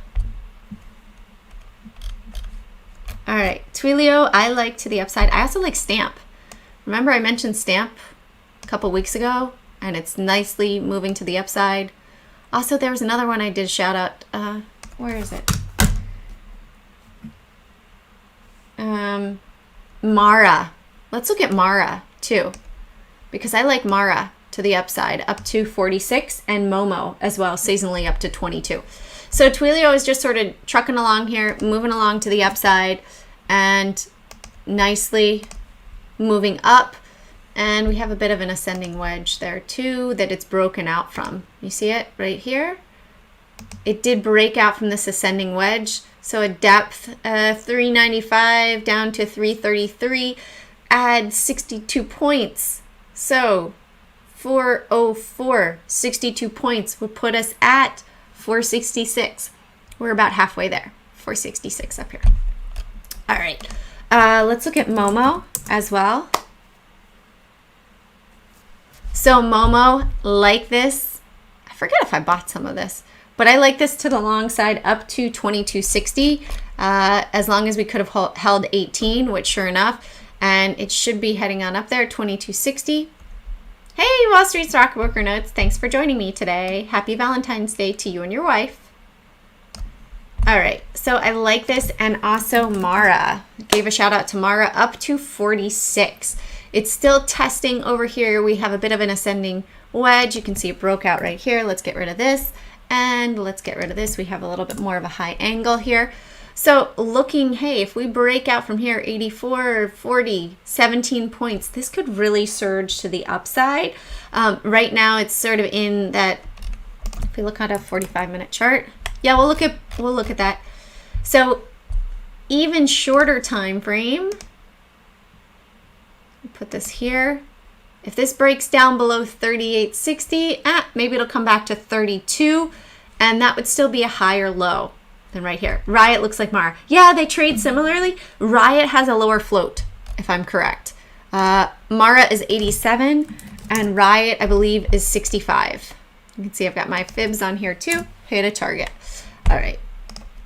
All right, Twilio, I like to the upside. I also like Stamp. Remember I mentioned Stamp a couple weeks ago, and it's nicely moving to the upside. Also, there was another one I did shout out. Where is it? Mara. Let's look at Mara too, because I like Mara to the upside, up to 46, and Momo as well, seasonally up to 22. So Twilio is just sort of trucking along here, moving along to the upside and nicely moving up. And we have a bit of an ascending wedge there too that it's broken out from. You see it right here? It did break out from this ascending wedge. So a depth 395 down to 333, add 62 points. So 404, 62 points would put us at 466. We're about halfway there. 466 up here. All right. Let's look at Momo as well. So Momo, like this. I forget if I bought some of this, but I like this to the long side up to 2260. As long as we could have held 18, which sure enough, and it should be heading on up there, 2260. Hey, Wall Street Stockbroker Notes. Thanks for joining me today. Happy Valentine's Day to you and your wife. All right, so I like this, and also Mara. Gave a shout out to Mara, up to 46. It's still testing over here. We have a bit of an ascending wedge. You can see it broke out right here. Let's get rid of this, and let's get rid of this. We have a little bit more of a high angle here. So looking, hey, if we break out from here, 84, 40, 17 points, this could really surge to the upside. Right now, it's sort of in that, if we look at a 45-minute chart, yeah, we'll look at that. So even shorter time frame, put this here. If this breaks down below 38.60, maybe it'll come back to 32, and that would still be a higher low than right here. Riot looks like Mara. Yeah, they trade similarly. Riot has a lower float, if I'm correct. Mara is 87, and Riot, I believe, is 65. You can see I've got my fibs on here too. Hit a target. All right,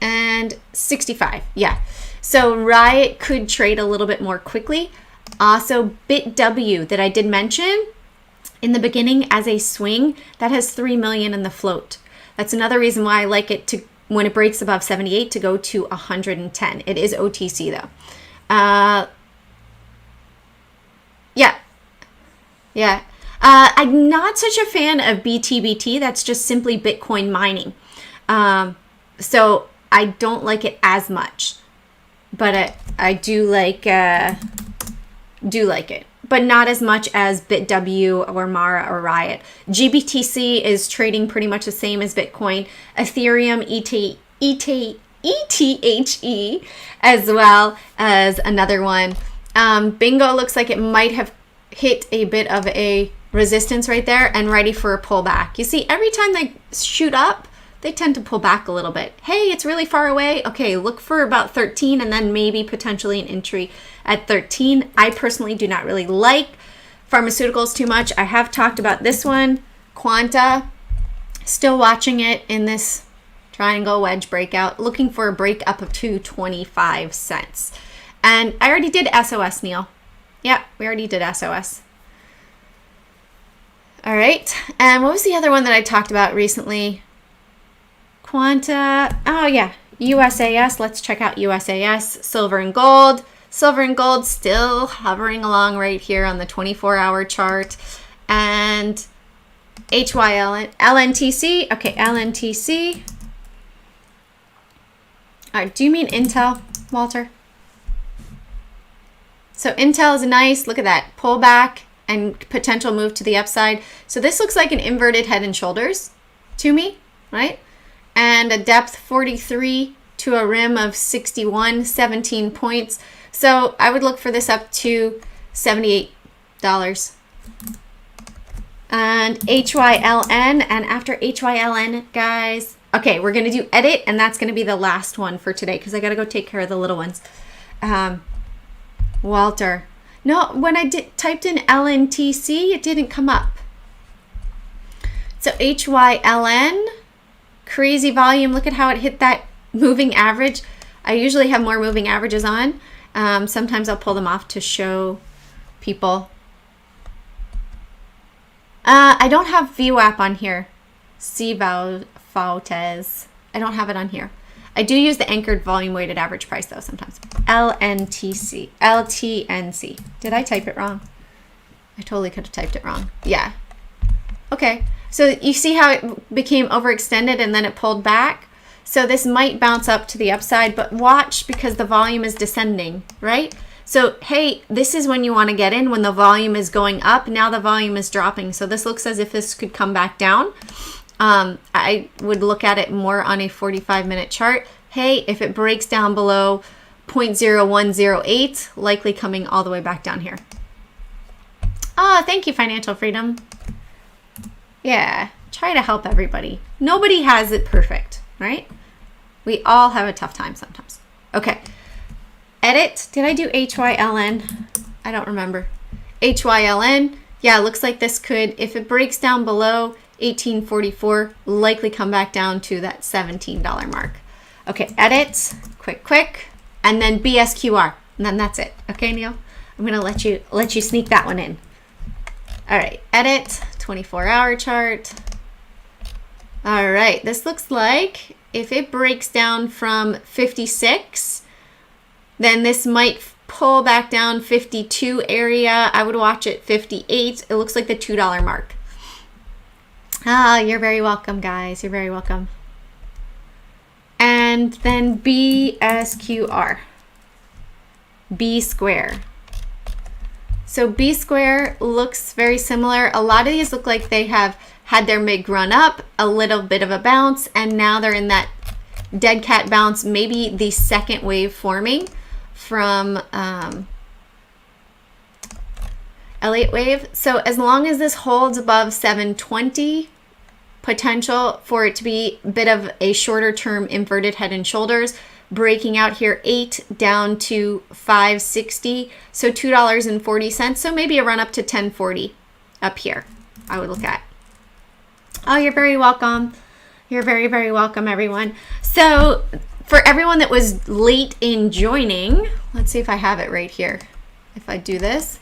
and 65, yeah. So Riot could trade a little bit more quickly. Also, BitW that I did mention in the beginning as a swing, that has 3 million in the float. That's another reason why I like it to, when it breaks above 78, to go to 110. It is OTC though. Yeah. I'm not such a fan of BTBT. That's just simply Bitcoin mining. So I don't like it as much, but I do like it, but not as much as BitW or Mara or Riot. GBTC is trading pretty much the same as Bitcoin. Ethereum, ETHE, as well as another one. Bingo looks like it might have hit a bit of a resistance right there and ready for a pullback. You see, every time they shoot up, they tend to pull back a little bit. Hey, it's really far away. Okay, look for about 13 and then maybe potentially an entry at 13. I personally do not really like pharmaceuticals too much. I have talked about this one, Quanta. Still watching it in this triangle wedge breakout, looking for a break up of 25 cents. And I already did SOS, Neil. Yeah, we already did SOS. All right, and what was the other one that I talked about recently? Quanta, oh yeah, USAS. Let's check out USAS. Silver and gold. Silver and gold still hovering along right here on the 24-hour chart. And LNTC. Okay, LNTC. All right, do you mean Intel, Walter? So Intel is nice. Look at that pullback and potential move to the upside. So this looks like an inverted head and shoulders to me, right? And a depth 43 to a rim of 61, 17 points. So I would look for this up to $78. And HYLN, and after HYLN, guys, okay, we're gonna do edit, and that's gonna be the last one for today because I gotta go take care of the little ones. Walter, no, when I typed in LNTC, it didn't come up. So HYLN. Crazy volume. Look at how it hit that moving average. I usually have more moving averages on. Sometimes I'll pull them off to show people. I don't have VWAP on here. CVAUTES. I don't have it on here. I do use the anchored volume weighted average price though sometimes. LNTC. LTNC. Did I type it wrong? I totally could have typed it wrong. Yeah. Okay. So you see how it became overextended and then it pulled back? So this might bounce up to the upside, but watch because the volume is descending, right? So, hey, this is when you want to get in when the volume is going up. Now the volume is dropping. So this looks as if this could come back down. I would look at it more on a 45-minute chart. Hey, if it breaks down below 0.0108, likely coming all the way back down here. Oh, thank you, Financial Freedom. Yeah, try to help everybody. Nobody has it perfect, right? We all have a tough time sometimes. Okay, edit. Did I do HYLN? I don't remember. HYLN. Yeah, it looks like this could, if it breaks down below 1844, likely come back down to that $17 mark. Okay, edit, quick, and then BSQR, and then that's it. Okay, Neil, I'm gonna let you sneak that one in. All right, edit 24-hour chart. All right, this looks like if it breaks down from 56, then this might pull back down 52 area. I would watch it 58. It looks like the $2 mark. Ah, you're very welcome, guys. You're very welcome. And then BSQR, B square. So B square looks very similar. A lot of these look like they have had their MIG run up, a little bit of a bounce, and now they're in that dead cat bounce, maybe the second wave forming from Elliott wave. So as long as this holds above 720, potential for it to be a bit of a shorter term inverted head and shoulders, breaking out here 8 down to 560, so $2.40. So maybe a run up to 1040 up here I would look at. Oh, you're very welcome. You're very, very welcome, everyone. So for everyone that was late in joining, let's see if I have it right here. If I do this,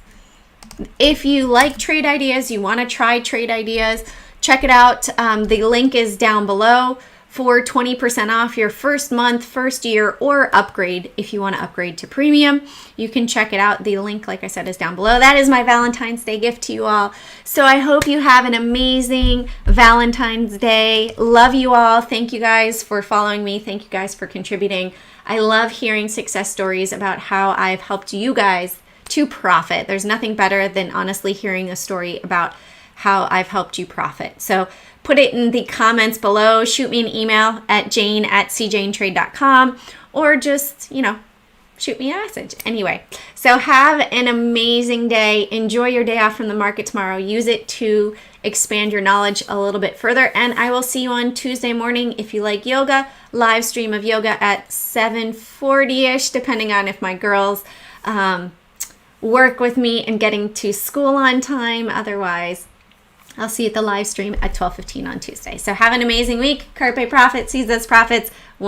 if you like trade ideas, you want to try trade ideas, check it out. The link is down below for 20% off your first month, first year, or upgrade. If you want to upgrade to premium, you can check it out. The link, like I said, is down below. That is my Valentine's Day gift to you all. So I hope you have an amazing Valentine's Day. Love you all. Thank you guys for following me. Thank you guys for contributing. I love hearing success stories about how I've helped you guys to profit. There's nothing better than honestly hearing a story about how I've helped you profit. So put it in the comments below. Shoot me an email at jane@cjanetrade.com, or just, shoot me a message. Anyway, so have an amazing day. Enjoy your day off from the market tomorrow. Use it to expand your knowledge a little bit further. And I will see you on Tuesday morning. If you like yoga, live stream of yoga at 7:40-ish, depending on if my girls work with me and getting to school on time. Otherwise, I'll see you at the live stream at 12:15 on Tuesday. So have an amazing week. Carpe Profit, seize those profits.